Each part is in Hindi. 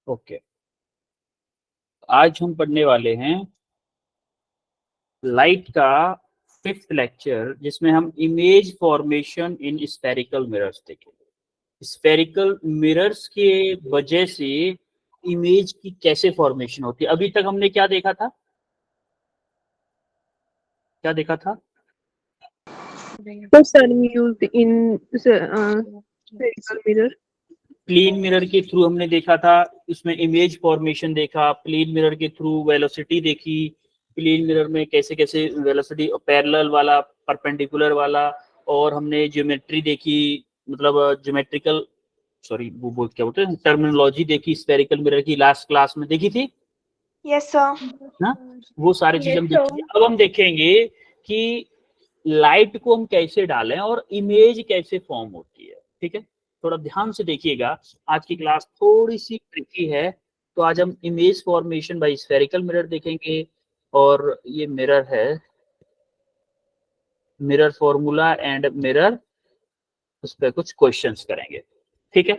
ओके, आज हम पढ़ने वाले हैं लाइट का 5th लेक्चर, जिसमें हम image formation in spherical mirrors देखेंगे। स्फेरिकल मिरर्स के वजह से इमेज की कैसे फॉर्मेशन होती है। अभी तक हमने क्या देखा था, sun used in spherical mirror. Plane mirror के थ्रू हमने देखा था, उसमें इमेज फॉर्मेशन देखा। प्लेन मिरर के थ्रू वेलोसिटी देखी, प्लेन मिरर में कैसे कैसे वेलोसिटी, पैरेलल वाला, परपेंडिकुलर वाला, और हमने ज्योमेट्री देखी, मतलब ज्योमेट्रिकल वो क्या बोलते हैं, टर्मिनोलॉजी देखी स्फेरिकल मिरर की, लास्ट क्लास में देखी थी। Yes sir. ना, वो सारी चीजें हम देखेंगे। अब हम देखेंगे कि लाइट को हम कैसे डालें और इमेज कैसे फॉर्म होती है। ठीक है, थोड़ा ध्यान से देखिएगा, आज की क्लास थोड़ी सी ट्रिकी है। तो आज हम image formation by spherical mirror देखेंगे, और ये मिरर है, मिरर फॉर्मूला एंड मिरर, उस पर कुछ क्वेश्चंस करेंगे। ठीक है,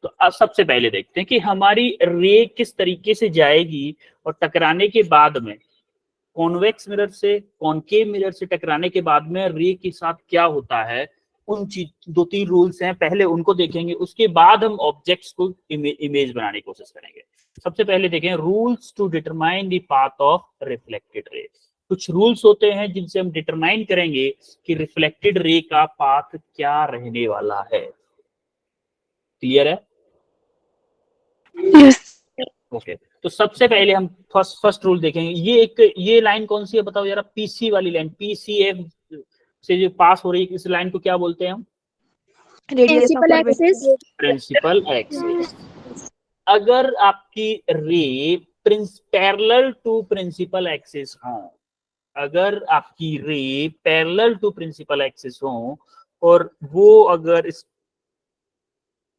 तो अब सबसे पहले देखते हैं कि हमारी रे किस तरीके से जाएगी, और टकराने के बाद में कॉन्वेक्स मिरर से कॉनकेव मिरर से टकराने के बाद में रे के साथ क्या होता है। उन चीज 2-3 रूल्स हैं, पहले उनको देखेंगे, उसके बाद हम ऑब्जेक्ट्स को इमेज बनाने की कोशिश करेंगे। सबसे पहले देखें rules to determine the path of reflected ray. कुछ रूल्स होते हैं जिनसे हम डिटरमाइन करेंगे कि रिफ्लेक्टेड रे का पाथ क्या रहने वाला है। क्लियर है? Yes. ओके, तो सबसे पहले हम फर्स्ट रूल देखेंगे। ये लाइन कौन सी है बताओ जरा, पीसी वाली लाइन, पीसीएफ से जो पास हो रही है, इस लाइन को क्या बोलते हैं हम? Principal axis. Principal axis. अगर आपकी ray parallel to principal axis हो, अगर आपकी ray parallel to principal axis हो, और वो अगर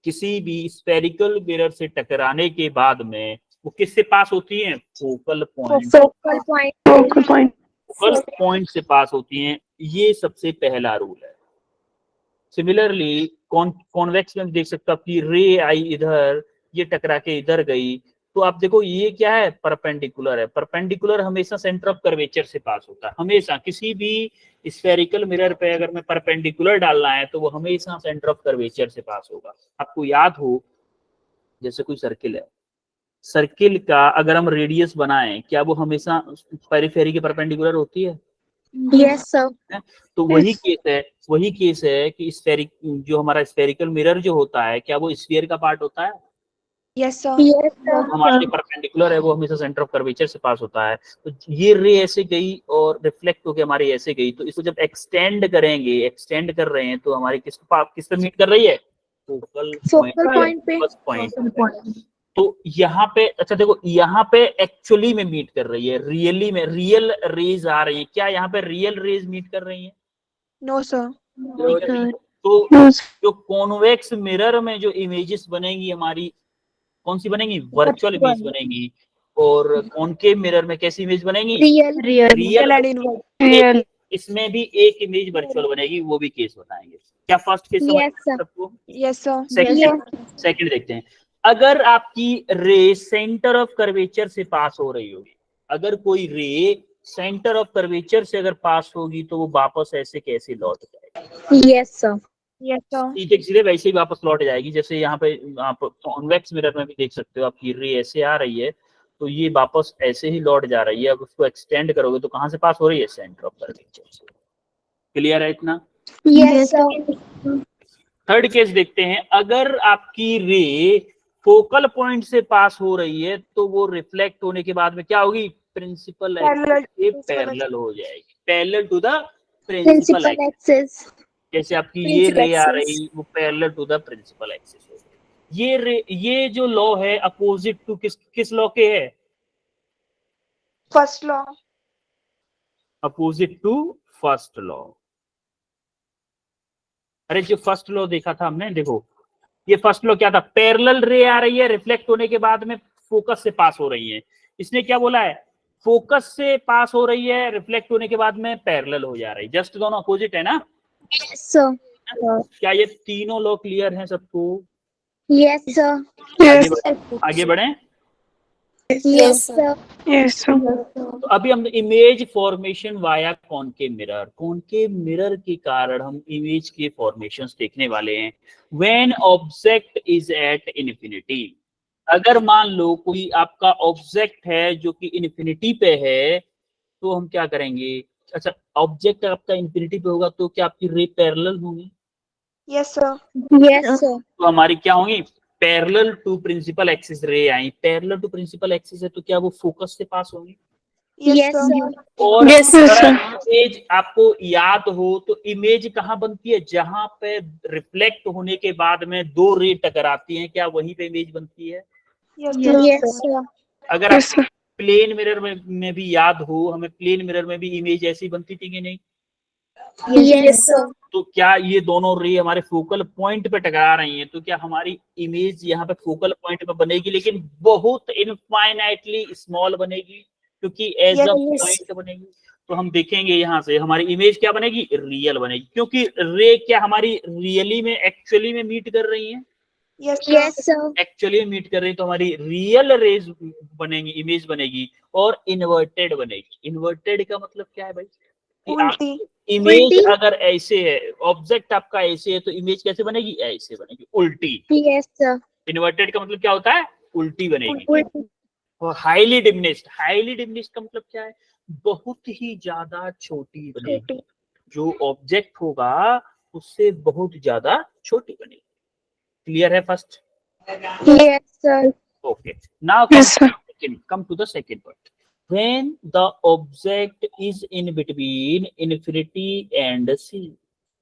किसी भी स्फेरिकल मिरर से टकराने के बाद में वो किससे पास होती हैं? फोकल पॉइंट से पास होती हैं। ये सबसे पहला रूल है। सिमिलरली कॉन्वेक्स में देख सकते हो, आपकी रे आई इधर, ये टकरा के इधर गई, तो आप देखो ये क्या है, परपेंडिकुलर है। परपेंडिकुलर हमेशा सेंटर ऑफ कर्वेचर से पास होता है। हमेशा किसी भी स्फेरिकल मिरर पे अगर मैं परपेंडिकुलर डालना है तो वो हमेशा सेंटर ऑफ कर्वेचर से पास होगा। आपको याद हो, जैसे कोई सर्किल है, सर्किल का अगर हम रेडियस बनाएं, क्या वो हमेशा पेरिफेरी के परपेंडिकुलर होती है? Yes sir. तो वही केस है कि जो हमारा स्फेरिकल मिरर जो होता है, क्या वो स्फीयर का पार्ट होता है? Yes sir. हमारे लिए परपेंडिकुलर है, वो हमेशा सेंटर ऑफ कर्वेचर से पास होता है। तो ये रे ऐसे गई और रिफ्लेक्ट होकर हमारी ऐसे गई, तो इसको जब एक्सटेंड कर रहे हैं, तो हमारी किस पे मीट कर रही है? Focal point. तो यहाँ पे, अच्छा देखो, यहाँ पे एक्चुअली में मीट कर रही है, रियली में रियल रेज आ रही है। क्या यहाँ पे रियल रेज मीट कर रही है? No sir. तो जो कॉन्वेक्स मिरर में जो इमेजेस बनेंगी हमारी, कौन सी बनेंगी? वर्चुअल इमेज बनेंगी। और कॉनकेव मिरर में कैसी इमेज बनेगी? रियल। इसमें भी एक इमेज वर्चुअल बनेगी, वो भी केस बताएंगे। क्या फर्स्ट केस सबको? Yes sir. सेकंड देखते हैं। अगर आपकी रे सेंटर ऑफ कर्वेचर से पास हो रही होगी, अगर कोई रे सेंटर ऑफ कर्वेचर से अगर पास होगी, तो वो वापस ऐसे कैसे लौट जाएगी? Yes sir. सीधे वैसे ही वापस लौट जाएगी। जैसे यहाँ पे आप कॉन्वेक्स मिरर में भी देख सकते हो, आपकी रे ऐसे आ रही है, तो ये वापस ऐसे ही लौट जा रही है। अब उसको एक्सटेंड करोगे तो कहाँ से पास हो रही है? सेंटर ऑफ कर्वेचर से। क्लियर है इतना? Yes sir. थर्ड केस देखते हैं। अगर आपकी रे फोकल पॉइंट से पास हो रही है, तो वो रिफ्लेक्ट होने के बाद में क्या होगी? प्रिंसिपल एक्सिस के पैरेलल हो जाएगी, parallel to the principal axis. जैसे आपकी ये रे आ रही, वो parallel to the principal axis हो गई। ये जो लॉ है अपोजिट टू किस लॉ के है? First law. Opposite to first law. अरे जो फर्स्ट लॉ देखा था हमने, देखो ये फर्स्ट लॉ क्या था? पैरेलल रे आ रही है, रिफ्लेक्ट होने के बाद में फोकस से पास हो रही है। इसने क्या बोला है? फोकस से पास हो रही है, रिफ्लेक्ट होने के बाद में पैरेलल हो जा रही है। जस्ट दोनों अपोजिट है ना? Yes sir. क्या ये तीनों लॉ क्लियर हैं सबको? Yes sir. आगे बढ़े। Yes, sir. Yes, sir. तो अभी हम image formation via concave mirror के कारण हम इमेज के फॉर्मेशंस देखने वाले हैं। When object is at infinity, अगर मान लो कोई आपका ऑब्जेक्ट है जो कि इन्फिनिटी पे है, तो हम क्या करेंगे? अच्छा, ऑब्जेक्ट आपका इन्फिनिटी पे होगा तो क्या आपकी रे पैरेलल होंगी? Yes, sir. Yes, sir. तो हमारी क्या होंगी? पैरेलल टू प्रिंसिपल एक्सिस रे आई। पैरेलल टू प्रिंसिपल एक्सिस है तो क्या वो फोकस से पास होंगी? Yes, sir. और Yes, sir. इमेज आपको याद हो तो इमेज कहाँ बनती है? जहां पे रिफ्लेक्ट होने के बाद में दो रे टकराती हैं, क्या वहीं पे इमेज बनती है? Yes, sir. Yes, sir. अगर Yes, आप sir. प्लेन मिरर में भी याद हो, हमें प्लेन मिरर में भी इमेज ऐसी बनती थी कि नहीं? Yes, sir. तो क्या ये दोनों रे हमारे फोकल पॉइंट पे टकरा रही हैं, तो क्या हमारी इमेज यहाँ पे फोकल पॉइंट पे बनेगी, लेकिन बहुत इनफाइनाइटली स्मॉल बनेगी, क्योंकि एज अ Yes. पॉइंट बनेगी। तो हम देखेंगे यहाँ से हमारी इमेज क्या बनेगी? रियल बनेगी, क्योंकि रे क्या हमारी रियली में एक्चुअली में मीट कर रही हैं? Yes, sir. Yes, sir. Actually meet कर रही है, तो हमारी रियल रेज बनेगी, इमेज बनेगी और इन्वर्टेड बनेगी। इन्वर्टेड का मतलब क्या है भाई? कि आप उल्टी। इमेज उल्टी? अगर ऐसे है, ऑब्जेक्ट आपका ऐसे है, तो इमेज कैसे बनेगी? ऐसे बनेगी, उल्टी। Yes, sir. इन्वर्टेड का मतलब क्या होता है? उल्टी बनेगी। उल्टी। और हाईली डिमिनिश्ड, हाईली डिमिनिश्ड का मतलब क्या है? बहुत ही ज्यादा छोटी बनेगी। जो ऑब्जेक्ट होगा उससे बहुत ज्यादा छोटी बनेगी। क्लियर है first? Yes, sir. Okay. Now Yes, sir. come to the second part. When the object is in between infinity and C,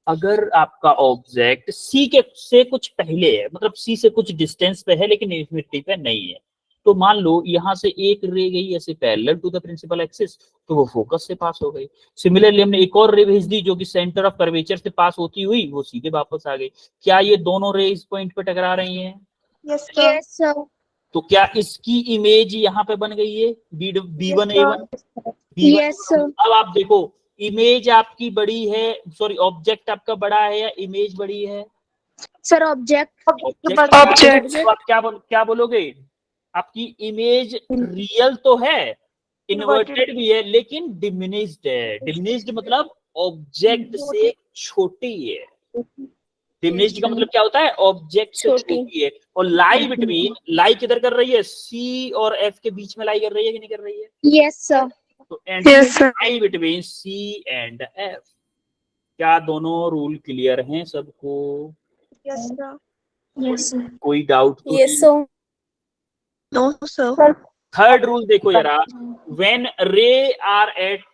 अगर आपका ऑब्जेक्ट C के से कुछ पहले है, मतलब C से कुछ डिस्टेंस पे है लेकिन इन्फिनिटी पे नहीं है, तो मान लो यहाँ से एक रे गई ऐसे parallel to the principal axis, तो वो फोकस से पास हो गई। सिमिलरली हमने एक और रे भेज दी जो कि सेंटर ऑफ कर्वेचर से पास होती हुई वो सीधे वापस आ गई। क्या ये दोनों रे इस पॉइंट पे टकरा रही हैं? Yes, sir. Yes, sir. तो क्या इसकी इमेज यहाँ पे बन गई है? B1 A1। Yes, sir. अब आप देखो, इमेज आपकी बड़ी है, सॉरी ऑब्जेक्ट आपका बड़ा है या इमेज बड़ी है? Sir, object. Object. तो आप क्या बोलोगे? आपकी इमेज रियल तो है, इन्वर्टेड भी है, लेकिन डिमिनिश्ड है। डिमिनिश्ड मतलब ऑब्जेक्ट से छोटी है। डिमिनिश्ड का मतलब क्या होता है? ऑब्जेक्ट से छोटी है। और लाई बिटवीन, लाई किधर कर रही है? सी और एफ के बीच में लाई कर रही है कि नहीं कर रही है? Yes, sir. तो Yes, sir. Lie between C and F. क्या दोनों रूल क्लियर हैं सबको? Yes, sir. Yes, sir. कोई डाउट तो Yes, sir. No, sir. Third rule देखो जरा, when ray are at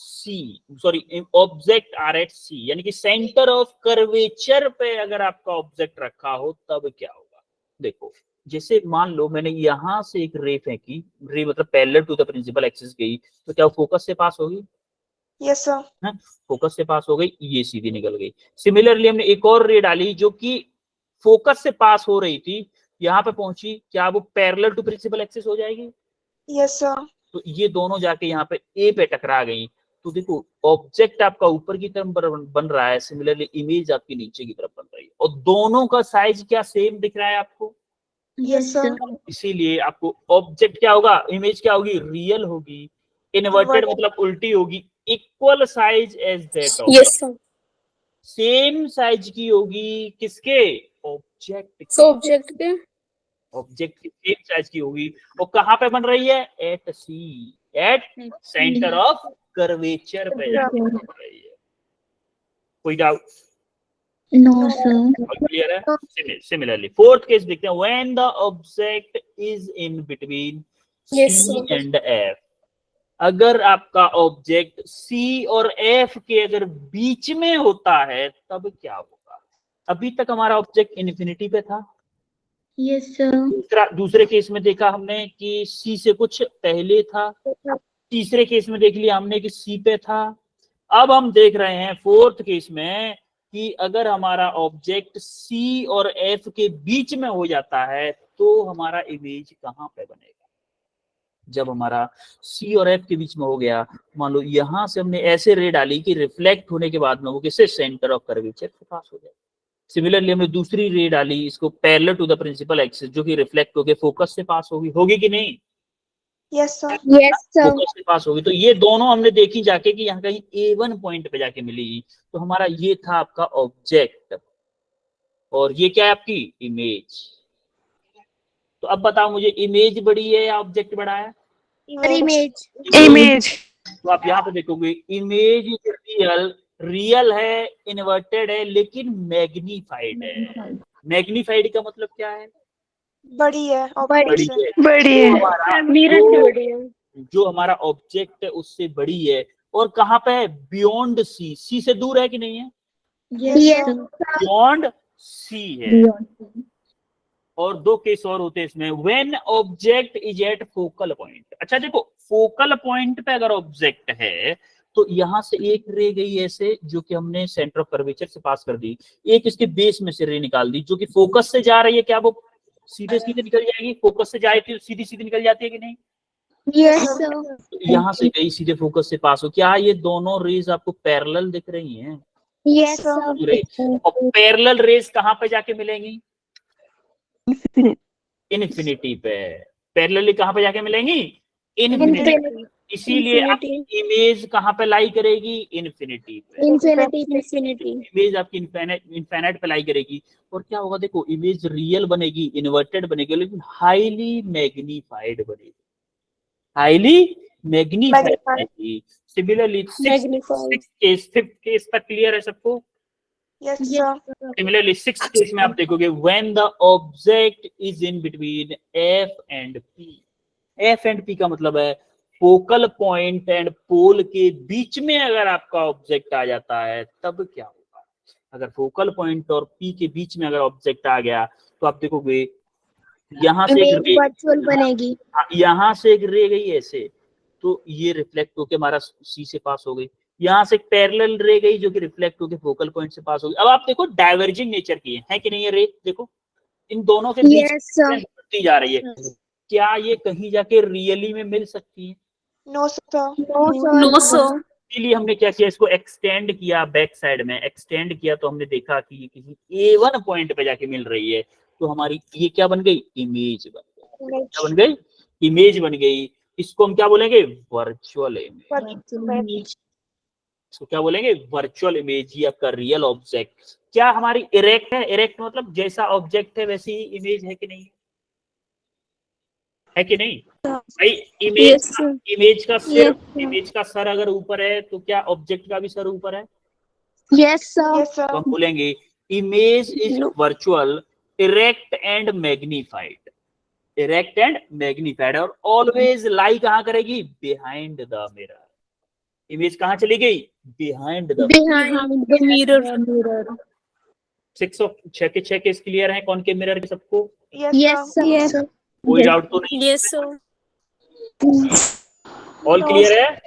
C, sorry object are at C, यानी कि सेंटर ऑफ कर्वेचर पे अगर आपका ऑब्जेक्ट रखा हो तब क्या होगा? देखो, जैसे मान लो मैंने यहां से एक रे फेंकी, रे मतलब parallel to the principal axis गई, तो क्या वो फोकस से पास होगी? Yes, sir. फोकस से पास हो गई, ये सीधी निकल गई। सिमिलरली हमने एक और रे डाली जो कि फोकस से पास हो रही थी, यहाँ पे पहुंची, क्या वो पैरेलल टू प्रिंसिपल एक्सिस हो जाएगी? Yes, sir. तो ये दोनों जाके यहाँ पे ए पे टकरा गई। तो देखो, ऑब्जेक्ट आपका ऊपर की तरफ बन रहा है, सिमिलरली इमेज आपकी नीचे की तरफ बन रही है, और दोनों का साइज क्या सेम दिख रहा है आपको? Yes, sir. इसीलिए आपको ऑब्जेक्ट क्या होगा? इमेज क्या होगी? रियल होगी। इन्वर्टेड मतलब उल्टी होगी। Equal size as that of, Yes, sir. Same size की होगी किसके? ऑब्जेक्ट के। Object के? ऑब्जेक्ट की सेम साइज की होगी। और कहाँ पे बन रही है? At C, at centre of curvature पे बन रही है। कोई डाउट? No, sir. क्लियर है? सिमिलरली फोर्थ केस देखते हैं, when the object is in between Yes, C sir. And F, अगर आपका ऑब्जेक्ट सी और एफ के अगर बीच में होता है तब क्या होगा? अभी तक हमारा ऑब्जेक्ट इन्फिनिटी पे था। Yes, sir. दूसरे केस में देखा हमने कि सी से कुछ पहले था। तीसरे केस में देख लिया हमने कि सी पे था। अब हम देख रहे हैं फोर्थ केस में कि अगर हमारा ऑब्जेक्ट सी और एफ के बीच में हो जाता है तो हमारा इमेज कहाँ पे बनेगा? जब हमारा सी और एफ के बीच में हो गया, मान लो यहां से हमने ऐसे रे डाली कि रिफ्लेक्ट होने के बाद में वो किससे? सेंटर ऑफ कर्वेचर के पास हो गया। सिमिलरली हमने दूसरी रे डाली इसको parallel to the principal axis, जो कि रिफ्लेक्ट होके फोकस से पास होगी कि नहीं? Yes, sir. फोकस से पास होगी। तो ये दोनों हमने देखी जाके कि यहाँ कहीं A1 पॉइंट पे जाके मिली। तो हमारा ये था आपका ऑब्जेक्ट और ये क्या है आपकी इमेज। तो अब बताओ मुझे, इमेज बड़ी है या ऑब्जेक्ट बड़ा है? Image. Image. तो आप यहाँ पे देखोगे इमेज इज रियल, रियल है, इन्वर्टेड है, लेकिन मैग्नीफाइड है। मैग्नीफाइड का मतलब क्या है? बड़ी है, बड़ी है। बड़ी जो है। हमारा जो हमारा ऑब्जेक्ट है उससे बड़ी है। और कहाँ पे है? बियॉन्ड सी। सी से दूर है कि नहीं है? Yes, sir. बियॉन्ड सी है। और दो केस और होते हैं इसमें, when object is at focal point. अच्छा देखो, फोकल पॉइंट पे अगर ऑब्जेक्ट है तो यहां से एक रे गई ऐसे, जो कि हमने सेंटर ऑफ कर्वेचर से पास कर दी। एक इसके बेस में से रे निकाल दी जो कि फोकस से जा रही है, क्या वो सीधे सीधे निकल जाएगी? फोकस से जाए तो सीधी सीधी निकल जाती है कि नहीं? Yes, sir. तो यहाँ से गई सीधे फोकस से पास हो। क्या ये दोनों रेज आपको पैरेलल दिख रही हैं? Yes, sir. और पैरेलल रेज कहाँ पे जाके मिलेंगी? इन्फिनिटी पे। पैरेलली कहाँ पे जाके मिलेंगी? इन्फिनिटी। इसीलिए आपकी इमेज कहाँ पे लाई करेगी? इन्फिनिटी पे। Infinity. इमेज आपकी इनफाइनाइट पे लाई करेगी। और क्या होगा देखो, इमेज रियल बनेगी, इन्वर्टेड बनेगी, लेकिन हाईली मैग्नीफाइड बनेगी। हाईली मैग्नीफाइड बनेगी। सिमिलरली फिफ्थ केस तक क्लियर है सबको? Yes, sir. Similarly sixth case में आप देखोगे, when the object is in between F and P. F and P का मतलब है फोकल पॉइंट एंड पोल के बीच में अगर आपका ऑब्जेक्ट आ जाता है तब क्या होगा? अगर फोकल पॉइंट और पी के बीच में अगर ऑब्जेक्ट आ गया तो आप देखोगे यहाँ से एक रे वर्चुअल बनेगी। यहाँ से एक रे गई ऐसे, तो ये रिफ्लेक्ट होके हमारा सी से पास हो गई। यहाँ से एक पैरेलल रे गई जो कि रिफ्लेक्ट होके फोकल पॉइंट से पास हो गई। अब आप देखो डाइवर्जिंग नेचर की है कि नहीं? ये रे देखो, इन दोनों के बीच बढ़ती जा रही है। क्या ये कहीं जाके रियली में मिल सकती है? No sir. इसलिए हमने क्या किया, इसको एक्सटेंड किया, बैक साइड में एक्सटेंड किया, तो हमने देखा कि ये किसी A1 पॉइंट पे जाके मिल रही है। तो हमारी ये क्या बन गई? इमेज बन गई। क्या बन गई? इमेज बन गई। इसको हम क्या बोलेंगे? Virtual image. इसको क्या बोलेंगे? Virtual image. ये आपका रियल ऑब्जेक्ट। क्या हमारी इरेक्ट है? इरेक्ट मतलब जैसा ऑब्जेक्ट है वैसी ही इमेज है कि नहीं? है कि नहीं भाई? इमेज का सिर, इमेज का सर अगर ऊपर है तो क्या ऑब्जेक्ट का भी सर ऊपर है? Yes, sir. तो हम बोलेंगे image is virtual, erect and magnified. Erect and magnified. और ऑलवेज लाई कहाँ करेगी? Behind the mirror. इमेज कहाँ चली गई? Behind the mirror. 6 के 6 केस क्लियर है कौन के मिरर के सबको? Yes, sir. कोई डाउट तो नहीं? Yes, sir. ऑल क्लियर है?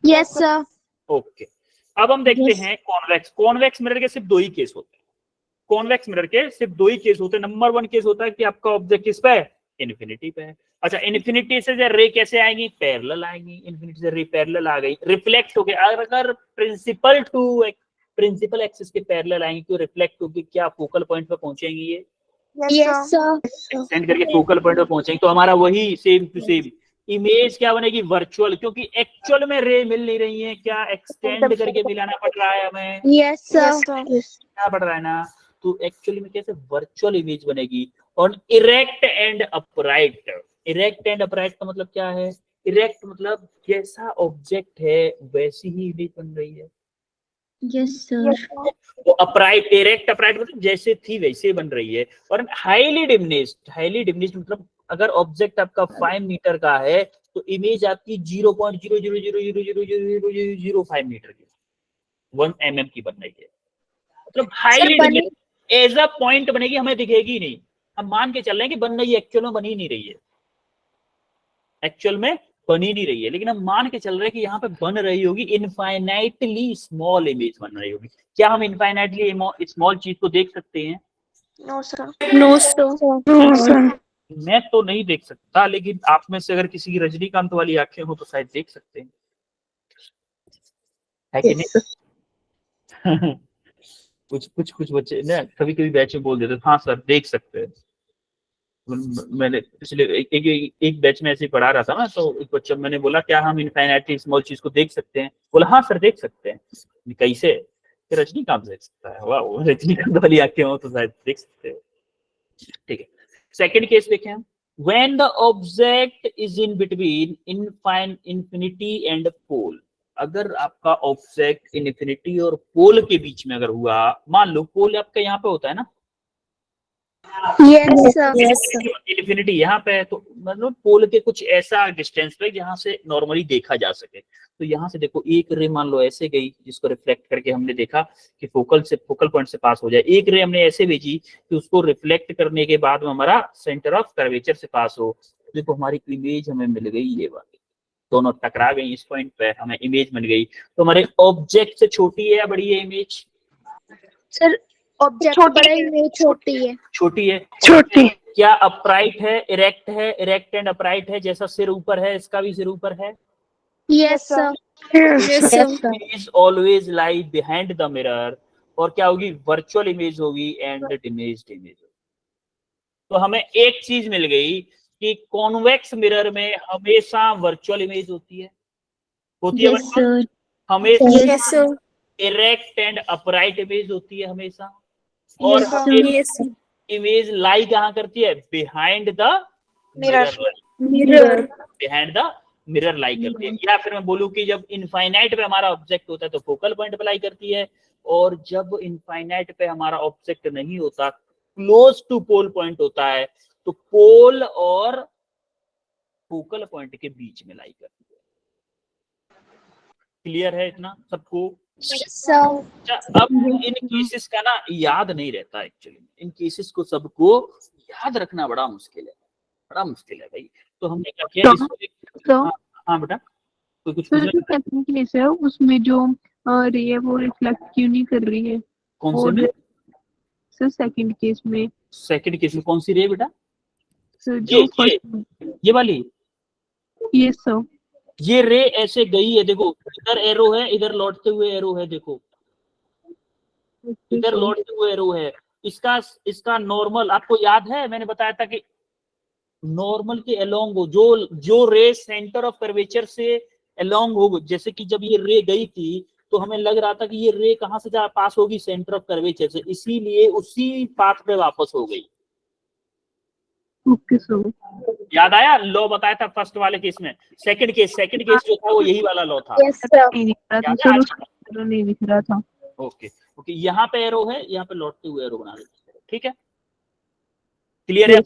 Yes, sir. ओके। अब हम देखते हैं कॉन्वेक्स। कॉन्वेक्स मिरर के सिर्फ दो ही केस होते हैं। कॉन्वेक्स मिरर के सिर्फ दो ही केस होते हैं। नंबर 1 केस होता है कि आपका ऑब्जेक्ट किस पे है? इन्फिनिटी पे है। अच्छा, इन्फिनिटी से रे कैसे आएंगी? पैरेलल आएंगी। इन्फिनिटी से रे पैरेलल आ गई, रिफ्लेक्ट हो गया। अगर प्रिंसिपल एक्सिस के पैरेलल आएंगी तो रिफ्लेक्ट होकर क्या फोकल पॉइंट पे पहुंचेंगी? ये Yes, sir. एक्सटेंड करके फोकल पॉइंट पे पहुंचेंगे। तो हमारा वही सेम टू सेम इमेज क्या बनेगी? वर्चुअल। क्योंकि एक्चुअल में रे मिल नहीं रही है, क्या एक्सटेंड करके मिलाना पड़ रहा है हमें? Yes, sir. क्या पड़ रहा है ना? तो एक्चुअली में कैसे वर्चुअल इमेज बनेगी? और erect and upright. Erect and upright का मतलब क्या है? इरेक्ट मतलब जैसा ऑब्जेक्ट है वैसी ही इमेज बन रही है। Yes, sir. तो अपराइट, इरेक्ट अपराइट मतलब जैसे थी वैसे बन रही है। और हाईली डिमिनिश्ड मतलब अगर ऑब्जेक्ट आपका 5 मीटर का है तो इमेज आपकी 0.000000005 मीटर की, 1 mm की बन रही है। मतलब highly diminished as a point बनेगी, हमें दिखेगी नहीं। हम मान के चल रहे हैं कि बन रही है, एक्चुअल में बनी नहीं रही है। एक्चुअल में बनी नहीं रही है, लेकिन हम मान के चल रहे हैं कि यहाँ पे बन रही होगी। इनफाइनाइटली स्मॉल इमेज बन रही होगी। क्या हम इनफाइनाइटली स्मॉल चीज को देख सकते हैं? No, sir. No, sir. मैं तो नहीं देख सकता, लेकिन आप में से अगर किसी की रजनीकांत वाली आंखें हो तो शायद देख सकते हैं, है कि नहीं? कुछ बच्चे ना कभी कभी बैच में बोल देते हाँ सर देख सकते हैं। मैंने पिछले एक बैच में ऐसे ही पढ़ा रहा था ना, तो एक बच्चा, मैंने बोला क्या हम इनफाइनाइटली स्मॉल चीज को देख सकते हैं? बोला हाँ सर देख सकते हैं। कैसे? फिर रजनीकांत देख सकता है। वाह, रजनीकांत वाली आंखें हो तो शायद देख सकते हो। ठीक है, सेकंड केस देखें हम। When the object is in between infinity and pole, अगर आपका ऑब्जेक्ट इन्फिनिटी और पोल के बीच में अगर हुआ, मान लो पोल आपका यहाँ पे होता है ना, Yes, sir. इन्फिनिटी यहाँ पे है, तो मतलब पोल के कुछ ऐसा डिस्टेंस पे जहां से नॉर्मली देखा जा सके। तो यहाँ से देखो एक रे मान लो ऐसे गई, जिसको रिफ्लेक्ट करके हमने देखा कि फोकल पॉइंट से पास हो जाए। एक रे हमने ऐसे भेजी कि उसको रिफ्लेक्ट करने के बाद में हमारा सेंटर ऑफ कर्वेचर से पास हो। देखो हमारी इमेज हमें मिल गई, ये वाली दोनों टकरा गई इस पॉइंट पे, हमें इमेज मिल गई। तो हमारे ऑब्जेक्ट से छोटी है या बड़ी है इमेज? सर ऑब्जेक्ट बड़ा इमेज छोटी है। छोटी है। छोटी। क्या अपराइट है, इरेक्ट है? इरेक्ट एंड अपराइट है, जैसा सिर ऊपर है इसका भी सिर ऊपर है। Yes, sir. Yes, sir. Image always lie behind the mirror, और क्या होगी? वर्चुअल इमेज होगी एंड इमेज्ड इमेज होगी। तो हमें एक चीज मिल गई कि कॉन्वेक्स मिरर में हमेशा वर्चुअल इमेज होती है Yes, sir. हमेशा Yes, sir. Erect and upright image होती है हमेशा, और Yes, sir. इमेज लाई कहाँ करती है? Behind the Mirror. Behind the mirror lie करती है। या फिर मैं बोलूं कि जब इनफाइनाइट पे हमारा ऑब्जेक्ट होता है तो फोकल पॉइंट पे लाई करती है, और जब इनफाइनाइट पे हमारा ऑब्जेक्ट नहीं होता, क्लोज टू पोल पॉइंट होता है, तो पोल और फोकल पॉइंट के बीच में लाई करती है। क्लियर है इतना सबको? Yes, sir. अब इन केसेस का ना याद नहीं रहता एक्चुअली, इन केसेस को सबको याद रखना बड़ा मुश्किल है भाई। तो हमने क्या किया इसको हाँ बेटा, कोई कुछ पूछ रहा है? केस है उसमें जो रे है वो रिफ्लेक्ट क्यों नहीं कर रही है? कौन से में? सर सेकंड केस में। सेकंड केस में कौन सी रे बेटा? सर जो फर्स्ट ये वाली। Yes sir. ये रे ऐसे गई है, देखो इधर एरो है, इधर लौटते हुए एरो है, देखो इधर लौटते हुए एरो है। इसका नॉर्मल आपको याद है, मैंने बताया था कि नॉर्मल के अलोंग हो, जो रे सेंटर ऑफ कर्वेचर से अलोंग हो। जैसे कि जब ये रे गई थी तो हमें लग रहा था कि ये रे कहां से जा पास होगी? सेंटर ऑफ कर्वेचर से, इसीलिए उसी पाथ पे वापस हो गई। Okay sir. याद आया? लॉ बताया था फर्स्ट वाले केस में। सेकंड केस जो था वो यही वाला लॉ था। Yes, sir. नहीं दिख रहा था। ओके, यहाँ पे एरो है, यहाँ पे लौटते हुए एरो बना देते हैं। ठीक है, क्लियर है?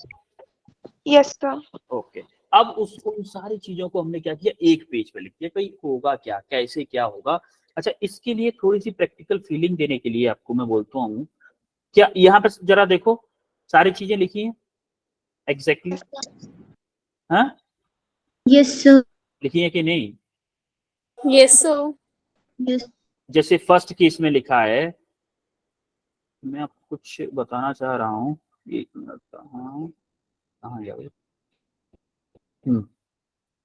Yes, sir. ओके, अब उन सारी चीजों को हमने क्या किया? एक पेज पे लिख दिया। भाई होगा क्या, कैसे क्या होगा? अच्छा, इसके लिए थोड़ी सी प्रैक्टिकल फीलिंग देने के लिए आपको मैं बोलता हूँ, क्या यहाँ पे जरा देखो सारी चीजें लिखी हैं एग्जैक्टली? हाँ Yes, sir. लिखी है कि नहीं? Yes, sir. Yes. जैसे फर्स्ट केस में लिखा है, मैं आपको कुछ बताना चाह रहा हूँ, एक मिनट, कहाँ गया?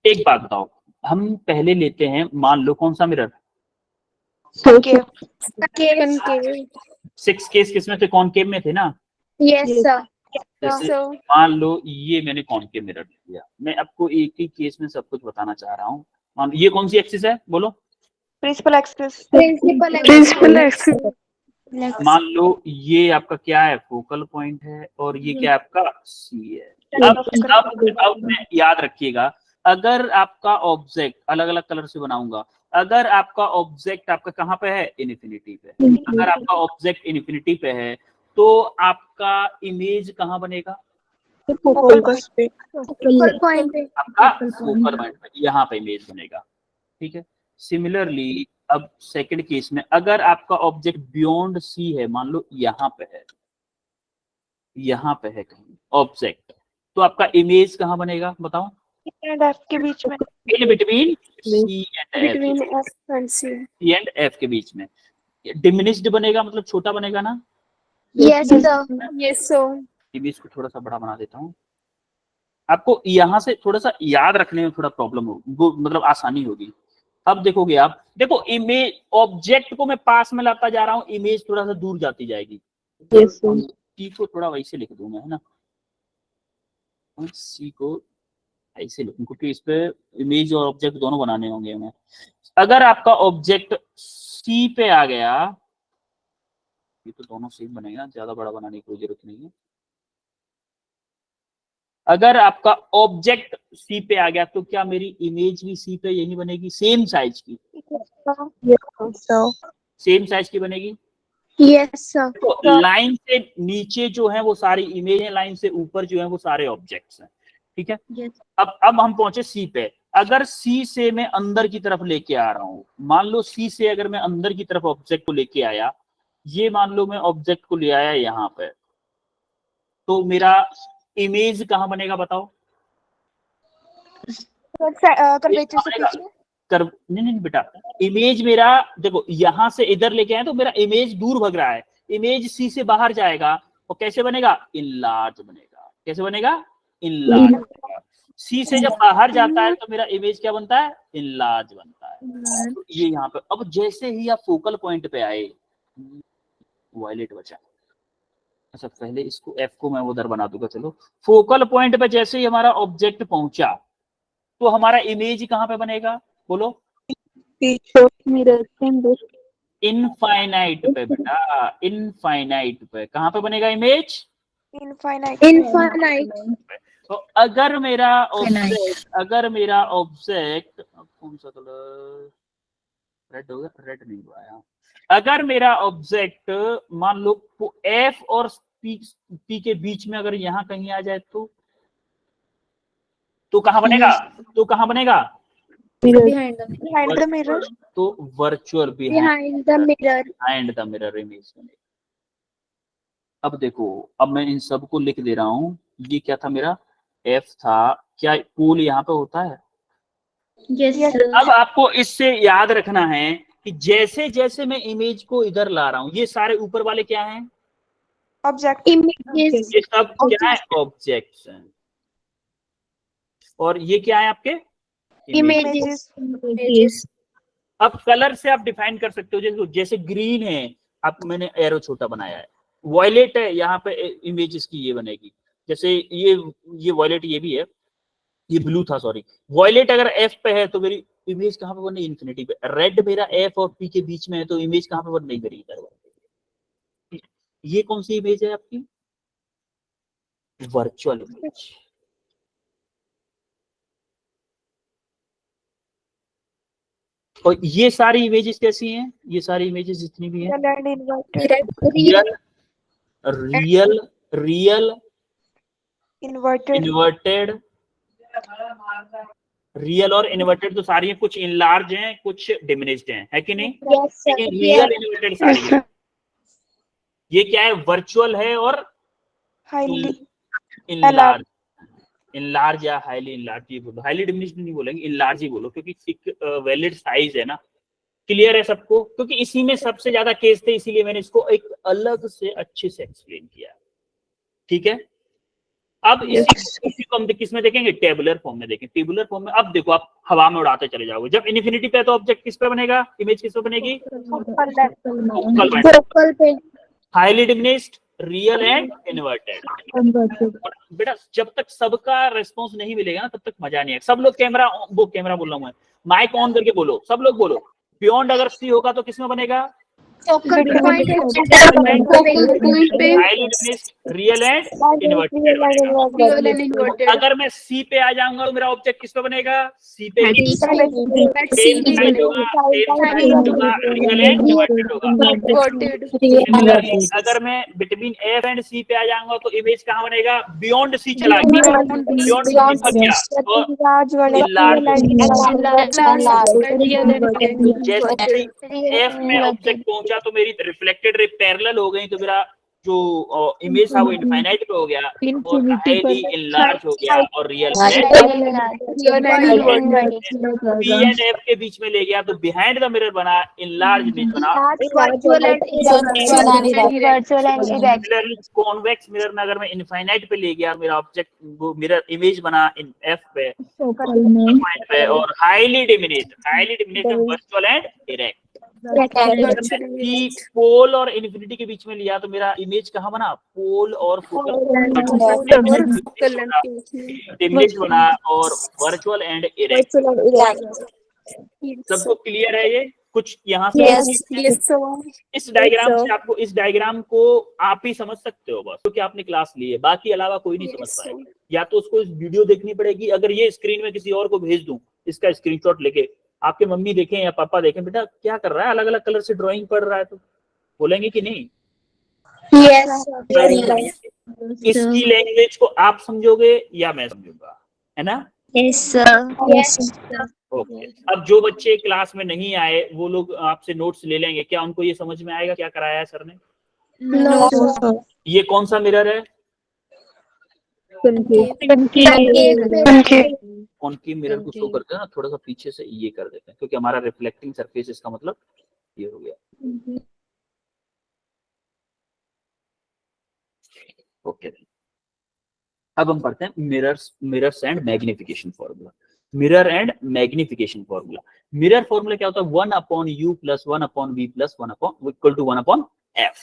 एक बात बताओ, हम पहले लेते हैं, मान लो कौन सा मिरर? सिक्स केस किसमें थे? कॉनकेव में थे ना? Yes, sir. जैसे मान लो ये मैंने कॉनकेव मिरर लिया, मैं आपको एक ही केस में सब कुछ बताना चाह रहा हूँ। मान ये कौन सी एक्सिस है बोलो? Principal axis. मान लो ये आपका क्या है? फोकल पॉइंट है, और ये क्या आपका सी है। अब में याद रखिएगा, अगर आपका ऑब्जेक्ट, अलग अलग कलर से बनाऊंगा, अगर आपका ऑब्जेक्ट आपका कहाँ पे है? इन्फिनिटी पे। अगर आपका ऑब्जेक्ट इन्फिनिटी पे है तो आपका इमेज कहाँ बनेगा? Focal point. आपका फोकल पॉइंट पे, यहाँ पे इमेज बनेगा। ठीक है, सिमिलरली अब सेकंड केस में अगर आपका ऑब्जेक्ट बियॉन्ड सी है, मान लो यहाँ पे है कहीं ऑब्जेक्ट, तो आपका इमेज कहाँ बनेगा बताओ? And F के बीच में. In between C and F के बीच में। डिमिनिश्ड बनेगा, मतलब छोटा बनेगा ना? Yes, sir. Yes, sir. Image को थोड़ा सा बड़ा बना देता हूँ, आपको यहाँ से थोड़ा सा याद रखने में थोड़ा प्रॉब्लम होगी, मतलब आसानी होगी। अब देखोगे आप, देखो इमेज, ऑब्जेक्ट को मैं पास में लाता जा रहा हूँ, इमेज थोड़ा सा दूर जाती जाएगी। Yes, sir. को थोड़ा वैसे लिख दूं मैं, है ना? सी को ऐसे लिखूं क्योंकि इस पे इमेज और ऑब्जेक्ट दोनों बनाने होंगे हमें। अगर आपका ऑब्जेक्ट सी पे आ गया, ये तो दोनों सेम बनेगा, ज्यादा बड़ा बनाने की कोई जरूरत नहीं है। अगर आपका ऑब्जेक्ट सी पे आ गया तो क्या मेरी इमेज भी सी पे यही बनेगी, सेम साइज की? सेम साइज की बनेगी। Yes sir. तो लाइन से नीचे जो है वो सारी इमेज है, लाइन से ऊपर जो है वो सारे ऑब्जेक्ट्स हैं, ठीक है। अब हम पहुंचे सी पे। अगर सी से मैं अंदर की तरफ लेके आ रहा हूं, मान लो सी से अगर मैं अंदर की तरफ ऑब्जेक्ट को लेके आया, ये मान लो मैं ऑब्जेक्ट को ले आया यहाँ पे, तो मेरा इमेज कहाँ बनेगा बताओ? नहीं बेटा, इमेज मेरा देखो यहां से इधर लेके आए तो मेरा इमेज दूर भग रहा है, इमेज सी से बाहर जाएगा और कैसे बनेगा? इनलार्ज बनेगा। कैसे बनेगा? इनलार्ज। सी से जब बाहर जाता है तो मेरा इमेज क्या बनता है? इनलार्ज बनता है। तो ये यहाँ पे, अब जैसे ही आप फोकल पॉइंट पे आए, वायलेट बचा। अच्छा पहले इसको एफ को मैं उधर बना दूंगा। चलो, फोकल पॉइंट पे जैसे ही हमारा ऑब्जेक्ट पहुंचा तो हमारा इमेज कहाँ पे बनेगा? बोलो। इनफाइनाइट पे बेटा, इनफाइनाइट पे। कहाँ पे बनेगा इमेज? इनफाइनाइट। तो अगर मेरा ऑब्जेक्ट कौन सा कलर? रेड होगा? रेड नहीं हुआ यहाँ। अगर मेरा ऑब्जेक्ट मान लो एफ और पी के बीच में अगर यहाँ कहीं आ जाए तो कहाँ बनेगा? तो कहाँ बनेगा? Behind the mirror. तो virtual behind the mirror image बनेगी। अब देखो, अब मैं इन सबको लिख दे रहा हूँ। ये क्या था मेरा? एफ था। क्या पूल यहाँ पे होता है? yes, अब आपको इससे याद रखना है कि जैसे जैसे मैं इमेज को इधर ला रहा हूँ, ये सारे ऊपर वाले क्या हैं? ऑब्जेक्ट। इमेजेस। ये सब क्या है? ऑब्जेक्ट्स हैं। और ये क्या है आपके? इमेजेस। अब कलर से आप डिफाइन कर सकते हो, जैसे ग्रीन है, आप मैंने एरो छोटा बनाया है। वॉयलेट है, यहाँ पे इमेज इसकी ये बनेगी। जैसे ये वॉयलेट ये भी है, ये ब्लू था सॉरी। वॉयलेट अगर एफ पे है तो मेरी इमेज कहाँ पे बनेगी? इन्फिनिटी पे। रेड मेरा एफ और पी के बीच में है तो इमेज कहाँ पे बनेगी? मेरी इधर। ये कौन सी इमेज है आपकी? Virtual image. और ये सारी इमेजेस कैसी हैं? ये सारी इमेजेस जितनी भी हैं, रियल इन्वर्टेड। रियल और इन्वर्टेड तो सारी हैं, कुछ इनलार्ज हैं कुछ डिमिनिश्ड हैं, है कि नहीं? रियल इन्वर्टेड सारी हैं। ये क्या है? वर्चुअल है और इनलार्ज। इनलार्ज या हाईली इनलार्ज ये बोलो, हाईली डिमिनिश्ड नहीं बोलेंगे, इनलार्ज ही बोलो, क्योंकि एक वैलिड साइज है ना। क्लियर है सबको? क्योंकि इसी में सबसे ज्यादा केस थे, इसीलिए मैंने इसको एक अलग से अच्छे से एक्सप्लेन किया। ठीक है, अब इसी को हम किसमें देखेंगे? टेबुलर फॉर्म में देखेंगे। टेबुलर फॉर्म में अब देखो, आप हवा में उड़ाते चले जाओगे। जब इन्फिनिटी पे तो ऑब्जेक्ट किस पे बनेगा? इमेज किस पे बनेगी? Highly diminished, real and inverted. बेटा जब तक सबका रिस्पॉन्स नहीं मिलेगा ना तब तक मजा नहीं है। सब लोग कैमरा बोल रहा हूँ मैं, माइक ऑन करके बोलो, सब लोग बोलो। बियॉन्ड अगर सी होगा तो किसमें बनेगा? Real and inverted. अगर मैं सी पे आ जाऊंगा तो मेरा ऑब्जेक्ट किस पे बनेगा? सी पे ही। रियल एंड इन्वर्टेड होगा। अगर मैं बिटवीन एफ एंड सी पे आ जाऊंगा तो इमेज कहाँ बनेगा? बियॉन्ड सी चला गया, बियॉन्ड सी भाग गया तो जैसे एफ में ऑब्जेक्ट पहुंचा तो मेरी रिफ्लेक्टेड रे पैरेलल हो गई, तो मेरा जो इमेज था वो इनफाइनाइट पे हो गया और हाईली इनलार्ज हो गया और रियल पी एंड एफ के बीच में ले गया तो बिहाइंड द मिरर बना, इनलार्ज इमेज बना। कॉन्वेक्स मिरर में अगर मैं इनफाइनाइट पे ले गया मेरा ऑब्जेक्ट, वो मिरर इमेज बना इन एफ पे और highly diminished virtual and direct. कि पोल और इन्फिनिटी के बीच में लिया तो मेरा इमेज कहाँ बना, पोल और इमेज बना और वर्चुअल एंड इरेक्ट। सबको क्लियर है ये कुछ यहाँ से? इस डायग्राम से आपको, इस डायग्राम को आप ही समझ सकते हो बस, क्योंकि आपने क्लास ली है, बाकी अलावा कोई नहीं समझ पाएगा। या तो उसको वीडियो देखनी पड़ेगी, अगर ये स्क्रीन में किसी और को भेज दूं इसका स्क्रीनशॉट लेके, आपके मम्मी देखें या पापा देखें बेटा क्या कर रहा है, अलग अलग कलर से ड्राइंग पढ़ रहा है, तो बोलेंगे कि नहीं? इसकी लैंग्वेज को आप समझोगे या मैं समझूंगा, है ना? ओके। अब जो बच्चे क्लास में नहीं आए वो लोग आपसे नोट्स ले लेंगे, क्या उनको ये समझ में आएगा क्या कराया है सर ने? ये कौन सा मिरर है? कॉनकेव मिरर को शो करते हैं ना, थोड़ा सा पीछे से ये कर देते हैं क्योंकि हमारा रिफ्लेक्टिंग सरफेस, इसका मतलब ये हो गया। ओके, अब हम पढ़ते हैं mirrors and magnification formula. Mirror and magnification formula. Mirror formula क्या होता है? 1/u + 1/v + 1 equal to 1/f।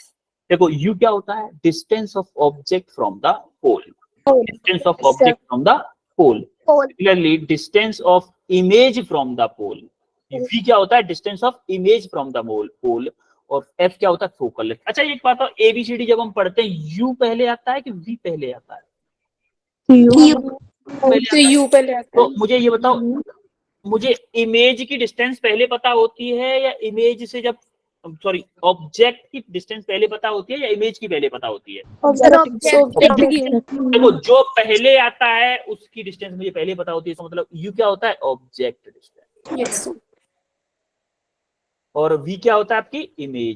देखो u क्या होता है? Distance of object from the pole. Distance of object from the pole. Similarly distance of image from the pole. v क्या होता है? Distance of image from the pole. और f क्या होता है? Focal length. अच्छा एक बात, ABCD जब हम पढ़ते हैं u पहले आता है कि v पहले आता है? यू पहले आता है। तो मुझे ये बताओ, मुझे इमेज की डिस्टेंस पहले पता होती है या इमेज से जब, सॉरी, ऑब्जेक्ट की डिस्टेंस पहले पता होती है या इमेज की पहले पता होती है? देखो जो पहले आता है उसकी डिस्टेंस मुझे पहले पता होती है, इसका मतलब यू क्या होता है? Object distance. और वी क्या होता है आपकी? इमेज।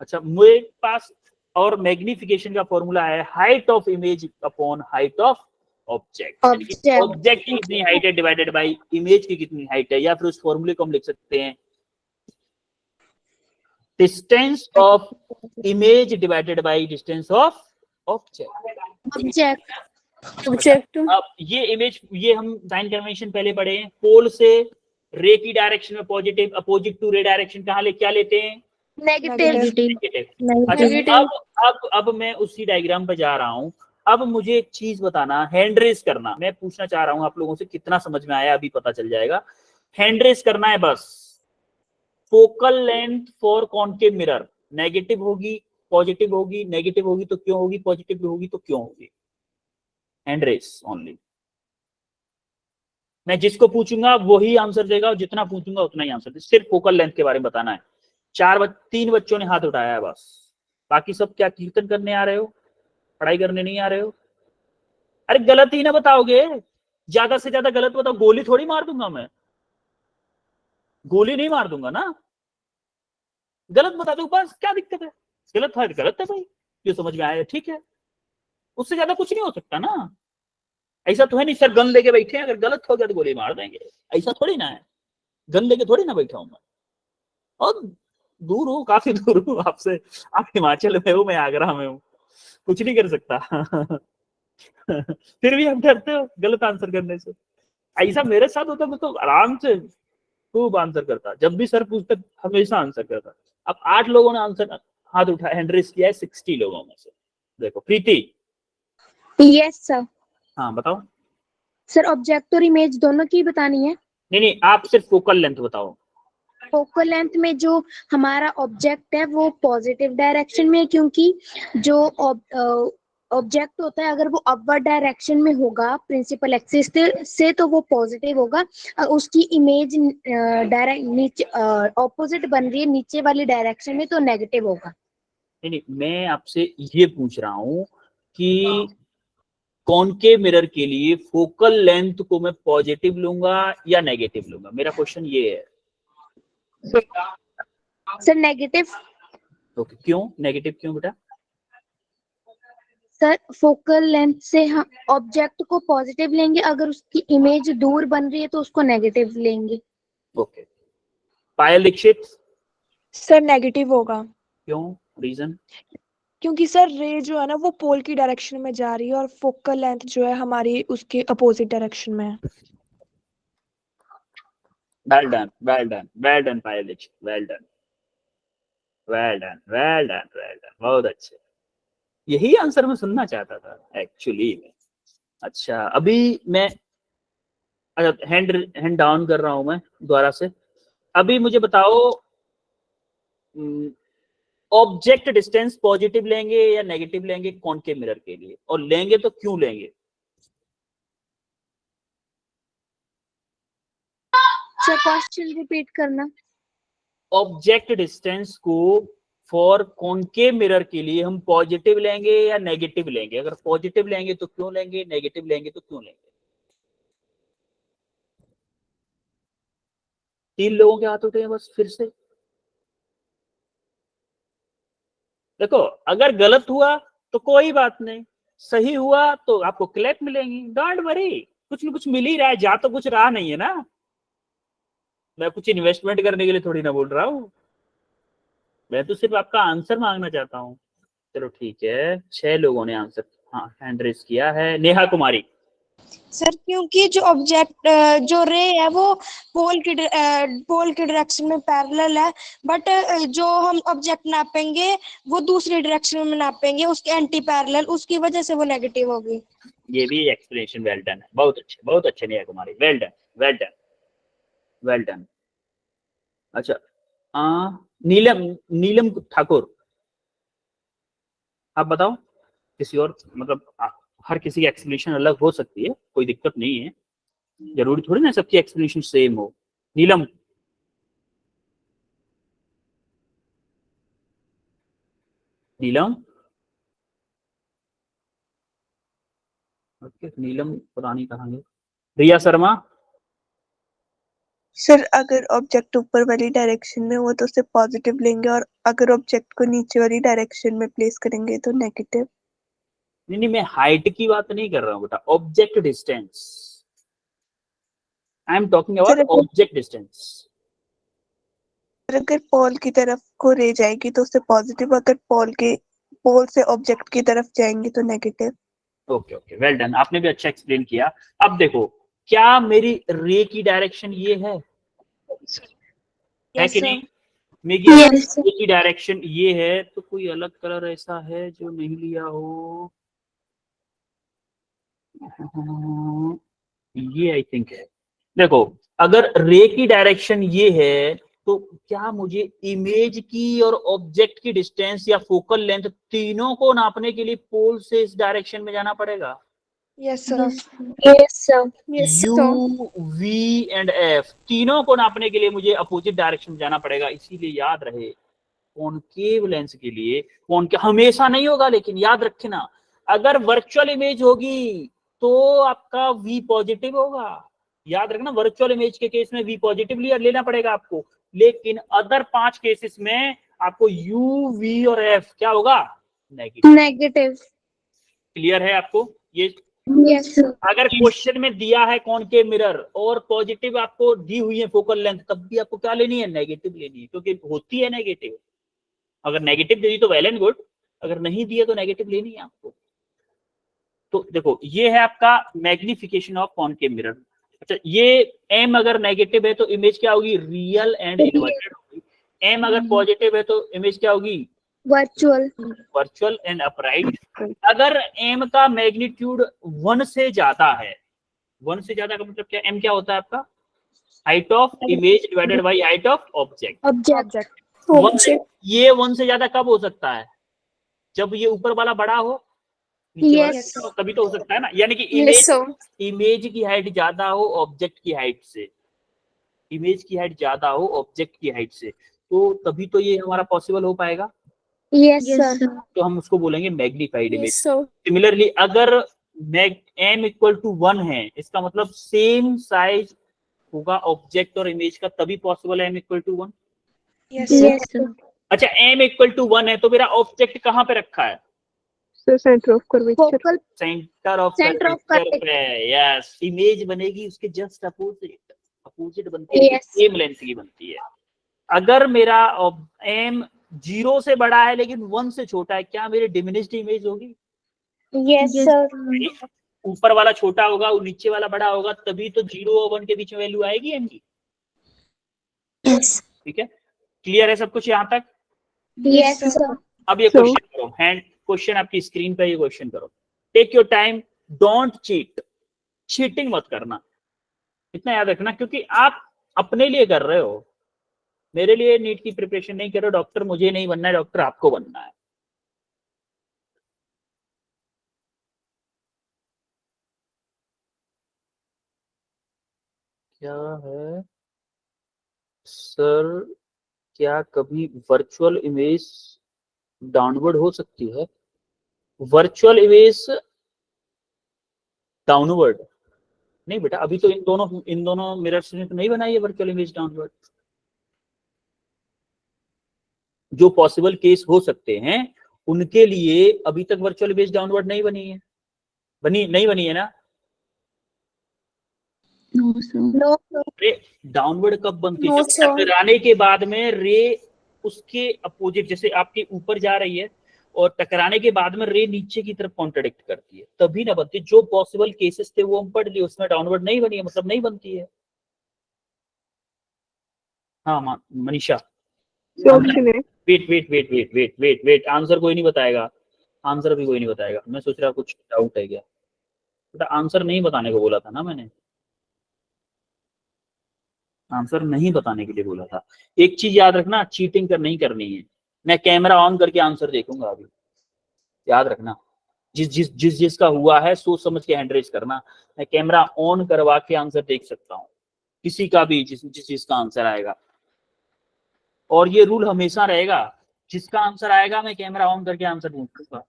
अच्छा मेरे पास और मैग्निफिकेशन का फॉर्मूला है height of image upon height of object. Object की कितनी हाइट है डिवाइडेड बाय इमेज की कितनी हाइट है, या फिर उस फॉर्मूले को हम लिख सकते हैं distance of image divided by distance of object. अब ये इमेज, ये हम साइन कन्वेंशन पहले पढ़े हैं, पोल से रे की डायरेक्शन में पॉजिटिव, अपोजिट टू रे डायरेक्शन कहाँ ले क्या लेते हैं? नेगेटिव। अच्छा अब मैं उसी डायग्राम पे जा रहा हूं। अब मुझे एक चीज बताना, हैंड रेस करना। मैं पूछना चाह रहा हूं आप लोगों से, कितना समझ में आया अभी पता चल जाएगा। हैंड रेस करना है बस। Focal length for concave mirror negative होगी, पॉजिटिव होगी, नेगेटिव होगी तो क्यों होगी, पॉजिटिव होगी तो क्यों होगी? Hand raise only. मैं जिसको पूछूंगा वही आंसर देगा और जितना पूछूंगा उतना ही आंसर देगा। सिर्फ फोकल लेंथ के बारे में बताना है। 3 बच्चों ने हाथ उठाया है बस, बाकी सब क्या कीर्तन करने आ रहे हो, पढ़ाई करने नहीं आ रहे हो? अरे गलत ही ना बताओगे, ज्यादा से ज्यादा गलत बताओ, गोली थोड़ी मार दूंगा मैं, गोली नहीं मार दूंगा ना। गलत बता दो बस, क्या दिक्कत है? गलत है गलत है भाई, जो समझ में आया ठीक है, उससे ज्यादा कुछ नहीं हो सकता ना। ऐसा तो है नहीं सर गन लेके बैठे हैं, अगर गलत हो गया तो गोली मार देंगे, ऐसा थोड़ी ना है। गन लेके थोड़ी ना बैठा हूं मैं, और दूर हूँ, काफी दूर हूँ आपसे। आप हिमाचल में हो, मैं आगरा में हूँ, कुछ नहीं कर सकता। फिर भी हम डरते हो गलत आंसर करने से। ऐसा मेरे साथ होता मैं तो आराम से खूब आंसर करता, जब भी सर पूछते हमेशा आंसर करता। अब 8 लोगों ने आंसर हाथ उठाया, हैंड रेस किया है 60 लोगों में से। देखो प्रीति। Yes sir. हाँ बताओ सर। ऑब्जेक्ट और इमेज दोनों की बतानी है? नहीं, आप सिर्फ फोकल लेंथ बताओ। फोकल लेंथ में जो हमारा ऑब्जेक्ट है वो पॉजिटिव डायरेक्शन में, क्योंकि जो ऑब्जेक्ट होता है अगर वो अपवर्ड डायरेक्शन में होगा प्रिंसिपल एक्सिस से तो वो पॉजिटिव होगा। उसकी इमेज डायरेक्ट नीचे ऑपोजिट बन रही है नीचे वाली डायरेक्शन में तो नेगेटिव होगा। नहीं, मैं आपसे ये पूछ रहा हूँ कि कॉनकेव मिरर के लिए फोकल लेंथ को मैं पॉजिटिव लूंगा या नेगेटिव लूंगा, मेरा क्वेश्चन ये है। Sir negative. ओके, क्यों नेगेटिव, क्यों बेटा? सर फोकल लेंथ से हम ऑब्जेक्ट को पॉजिटिव लेंगे, अगर उसकी इमेज दूर बन रही है तो उसको नेगेटिव लेंगे। Okay. Payal Dikshit. Sir negative होगा। क्यों, रीजन? क्योंकि सर रे जो है ना वो पोल की डायरेक्शन में जा रही है और फोकल लेंथ जो है हमारी उसके अपोजिट डायरेक्शन में है। Well done, well done, well done पायलिच, well done, well done, well done, well done, बहुत अच्छे। यही आंसर मैं सुनना चाहता था एक्चुअली में। अच्छा, अभी मैं हैंड हैंड डाउन कर रहा हूं मैं दोबारा से। अभी मुझे बताओ, ऑब्जेक्ट डिस्टेंस पॉजिटिव लेंगे या नेगेटिव लेंगे कॉनकेव मिरर के लिए, और लेंगे तो क्यों लेंगे? सर क्वेश्चन रिपीट करना। ऑब्जेक्ट डिस्टेंस को फॉर कॉनकेव मिरर के लिए हम पॉजिटिव लेंगे या नेगेटिव लेंगे? अगर पॉजिटिव लेंगे तो क्यों लेंगे, नेगेटिव लेंगे तो क्यों लेंगे? 3 लोगों के हाथ उठे हैं बस फिर से। देखो, अगर गलत हुआ तो कोई बात नहीं, सही हुआ तो आपको क्लैप मिलेंगी, डोंट वरी, कुछ न कुछ मिल ही रहा है, जा तो कुछ रहा नहीं है ना। मैं कुछ इन्वेस्टमेंट करने के लिए थोड़ी ना बोल रहा हूँ, मैं तो सिर्फ आपका आंसर मांगना चाहता हूँ। चलो ठीक है, 6 लोगों ने आंसर, हाँ, हैंड रेज किया है। नेहा कुमारी। सर क्योंकि जो ऑब्जेक्ट जो रे है वो पोल की डायरेक्शन में पैरेलल है, बट जो हम ऑब्जेक्ट नापेंगे वो दूसरी डायरेक्शन में नापेंगे, उसके एंटी पैरेलल, उसकी वजह से वो नेगेटिव होगी। ये भी एक्सप्लेनेशन वेल डन है, बहुत अच्छे, बहुत अच्छे Neha Kumari, well done, well done, well done. अच्छा, नीलम, नीलम ठाकुर, आप बताओ। किसी और, मतलब हर किसी की एक्सप्लेनेशन अलग हो सकती है, कोई दिक्कत नहीं है, जरूरी थोड़ी ना सबकी एक्सप्लेनेशन सेम हो। नीलम, नीलम, ओके, नीलम पुरानी कहानी। रिया शर्मा। सर अगर ऑब्जेक्ट ऊपर वाली डायरेक्शन में हो तो उसे पॉजिटिव लेंगे, और अगर ऑब्जेक्ट को नीचे वाली डायरेक्शन में प्लेस करेंगे तो नेगेटिव। नहीं, मैं हाइट की बात नहीं कर रहा हूँ बेटा, object distance, I am talking sir about object distance. अगर पोल की तरफ को रे जाएगी तो उसे पॉजिटिव, अगर पोल से ऑब्जेक्ट की तरफ जाएंगे तो negative. Okay okay, well done, आपने भी अच्छा एक्सप्लेन किया। अब देखो, क्या मेरी रे की डायरेक्शन ये है यस कि सर। नहीं? मेरी रे की डायरेक्शन ये है, तो कोई अलग कलर ऐसा है जो नहीं लिया हो? ये आई थिंक है। देखो, अगर रे की डायरेक्शन ये है, तो क्या मुझे इमेज की और ऑब्जेक्ट की डिस्टेंस या फोकल लेंथ तीनों को नापने के लिए पोल से इस डायरेक्शन में जाना पड़ेगा? Yes sir. Yes sir. You, V and F तीनों को नापने के लिए मुझे अपोजिट डायरेक्शन में जाना पड़ेगा। इसीलिए याद रहे, कॉनकेव लेंस के लिए कॉनकेव हमेशा नहीं होगा, लेकिन याद रखना, अगर वर्चुअल इमेज होगी तो आपका वी पॉजिटिव होगा। याद रखना, वर्चुअल इमेज के केस में वी पॉजिटिव लेना पड़ेगा आपको, लेकिन अदर 5 केसेस में आपको यू, वी और एफ क्या होगा? नेगेटिव। नेगेटिव। क्लियर है आपको ये? Yes sir. अगर क्वेश्चन में दिया है कॉनकेव मिरर और पॉजिटिव आपको दी हुई है फोकल लेंथ, तब भी आपको क्या लेनी है? नेगेटिव लेनी है, क्योंकि होती है नेगेटिव। अगर नेगेटिव दे दी तो वेल एंड गुड, अगर नहीं दिया तो नेगेटिव लेनी है आपको। तो देखो, ये है आपका मैग्निफिकेशन ऑफ कॉनकेव मिरर। अच्छा, ये एम अगर नेगेटिव है तो इमेज क्या होगी? रियल एंड इन्वर्टेड होगी। एम अगर पॉजिटिव है तो इमेज क्या होगी? वर्चुअल। Virtual and upright. अगर एम का मैग्नीट्यूड 1 से ज्यादा है, 1 से ज्यादा का मतलब क्या? एम क्या होता है आपका? Height of image divided by height of object. Object. ये 1 से ज्यादा कब हो सकता है? जब ये ऊपर वाला बड़ा हो, नीचे वाला यस। छोटा हो, तभी तो हो सकता है ना। यानी कि यस इमेज की हाइट ज्यादा हो ऑब्जेक्ट की हाइट से, इमेज की हाइट ज्यादा हो ऑब्जेक्ट की हाइट से, तो तभी तो ये हमारा पॉसिबल हो पाएगा। Yes sir. तो हम उसको बोलेंगे मैग्नीफाइड इमेज। सर। सिमिलरली अगर एम इक्वल टू 1 है, इसका मतलब सेम साइज होगा ऑब्जेक्ट और इमेज का, तभी पॉसिबल है M equal to 1। Yes yes sir. अच्छा, एम इक्वल टू 1 है तो मेरा ऑब्जेक्ट कहाँ पे रखा है? Centre of curvature. Focal. Centre of Center of curvature पे। यस, इमेज बनेगी उसके जस्ट अपोजिट, अपोजिट बनती है, Yes. सेम लेंथ की बनती है। अगर मेरा एम 0 से बड़ा है लेकिन 1 से छोटा है, क्या मेरी डिमिनिश्ड इमेज होगी? Yes sir. ऊपर वाला छोटा होगा और नीचे वाला बड़ा होगा, तभी तो 0 और 1 के बीच में वैल्यू आएगी एम की। यस ठीक है, क्लियर है सब कुछ यहाँ तक? Yes sir. अब ये So- क्वेश्चन करो, हैंड क्वेश्चन आपकी स्क्रीन पे, ये क्वेश्चन करो। Take your time, don't cheat, cheating मत करना, इतना याद रखना, क्योंकि आप अपने लिए कर रहे हो, मेरे लिए नीट की प्रिपरेशन नहीं कर रहे हो। डॉक्टर मुझे नहीं बनना है, डॉक्टर आपको बनना है। क्या है सर, क्या कभी वर्चुअल इमेज डाउनवर्ड हो सकती है? वर्चुअल इमेज डाउनवर्ड नहीं बेटा, अभी तो इन दोनों मिरर्स ने तो नहीं बनाई है वर्चुअल इमेज डाउनवर्ड। जो पॉसिबल केस हो सकते हैं उनके लिए अभी तक वर्चुअल इमेज डाउनवर्ड नहीं बनी है, नहीं बनी है ना? No, sir. नो रे डाउनवर्ड कब बनती है? No, जब sir. टकराने के बाद में रे उसके अपोजिट, जैसे आपके ऊपर जा रही है और टकराने के बाद में रे नीचे की तरफ कॉन्ट्रडिक्ट करती है, तभी ना बनती। जो पॉसिबल केसेस थे वो हम पढ़ लिए, उसमें डाउनवर्ड नहीं बनी है, मतलब नहीं बनती है। हाँ Manisha, So option A. Wait, answer कोई नहीं बताएगा, आंसर भी कोई नहीं बताएगा। मैं सोच रहा कुछ डाउट है क्या, बेटा आंसर नहीं बताने को बोला था ना मैंने, आंसर नहीं बताने के लिए बोला था। एक चीज याद रखना, चीटिंग नहीं करनी है। मैं कैमरा ऑन करके आंसर देखूंगा अभी, याद रखना। जिसका हुआ है सोच समझ के हैंड रेज करना। मैं कैमरा ऑन करवा के आंसर देख सकता हूँ, किसी का भी, जिस जिसका आंसर आएगा। और ये रूल हमेशा रहेगा, जिसका आंसर आएगा मैं कैमरा ऑन करके आंसर ढूंढूंगा।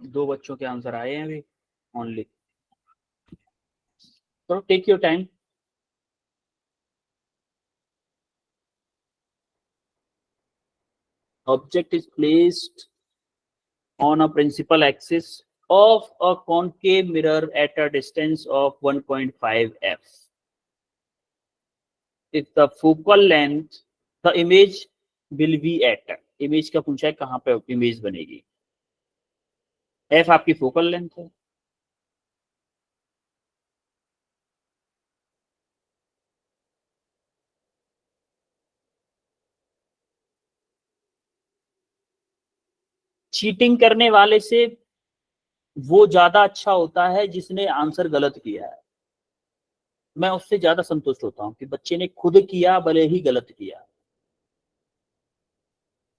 दो बच्चों के आंसर आए हैं अभी ओनली, तो take your time. Object is placed on a principal axis of a concave mirror at a distance of 1.5 f. If the focal length, the image will be at, image का पूछा है कहाँ पे इमेज बनेगी। f आपकी फोकल लेंथ है, चीटिंग करने वाले से वो ज्यादा अच्छा होता है जिसने आंसर गलत किया है। मैं उससे ज्यादा संतुष्ट होता हूँ कि बच्चे ने खुद किया भले ही गलत किया,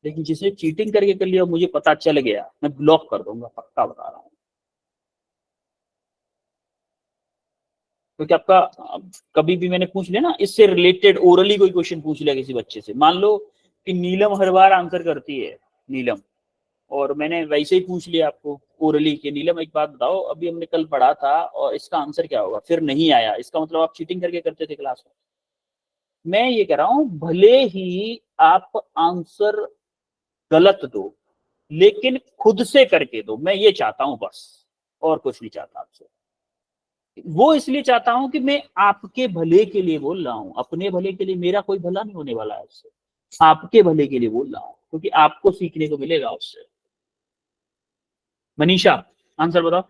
लेकिन जिसने चीटिंग करके कर लिया मुझे पता चल गया, मैं ब्लॉक कर दूंगा, पक्का बता रहा हूँ। क्योंकि आपका कभी भी मैंने पूछ लिया ना, इससे रिलेटेड ओरली कोई क्वेश्चन पूछ लिया किसी बच्चे से, मान लो कि नीलम हर बार आंसर करती है, नीलम, और मैंने वैसे ही पूछ लिया आपको ओरली कि नीलम एक बात बताओ, अभी हमने कल पढ़ा था और इसका आंसर क्या होगा, फिर नहीं आया, इसका मतलब आप चीटिंग करके करते थे क्लास में। मैं ये कह रहा हूं भले ही आप आंसर गलत दो, लेकिन खुद से करके दो, मैं ये चाहता हूं बस, और कुछ नहीं चाहता आपसे। वो इसलिए चाहता हूं कि मैं आपके भले के लिए बोल रहा हूं, अपने भले के लिए मेरा कोई भला नहीं होने वाला है उससे, आपके भले के लिए बोल रहा हूं, क्योंकि आपको सीखने को मिलेगा उससे। मनीषा आंसर बताओ।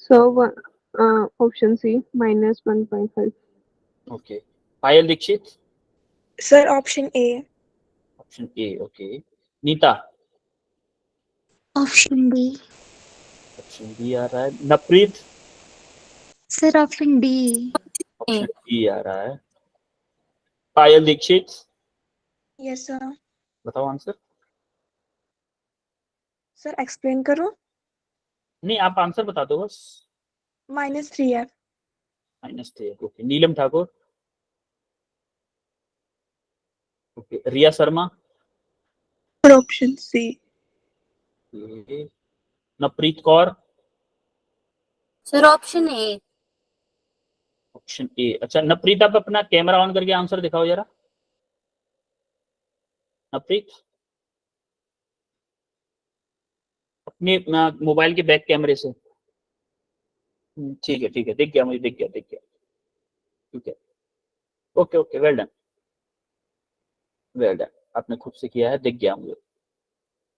So option C, -1.5. Okay, Payal Dikshit sir option A. Option A, okay. Neeta option D. Option B आ रहा है। Navpreet sir option D. Option B आ रहा है। Payal Dikshit yes sir. बताओ आंसर। सर एक्सप्लेन करो। नहीं आप आंसर बता दो बस। -3f। -3, okay. Neelam Thakur, okay. Riya Sharma, और option C. Okay. Navpreet Kaur, sir option A. Option ए। अच्छा नवप्रीत, आप अपना कैमरा ऑन करके आंसर दिखाओ जरा। नवप्रीत, अपने मोबाइल के बैक कैमरे से। ठीक है ठीक है, दिख गया मुझे, दिख गया दिख गया। ठीक है, okay okay, well done well done, आपने खुद से किया है, दिख गया मुझे।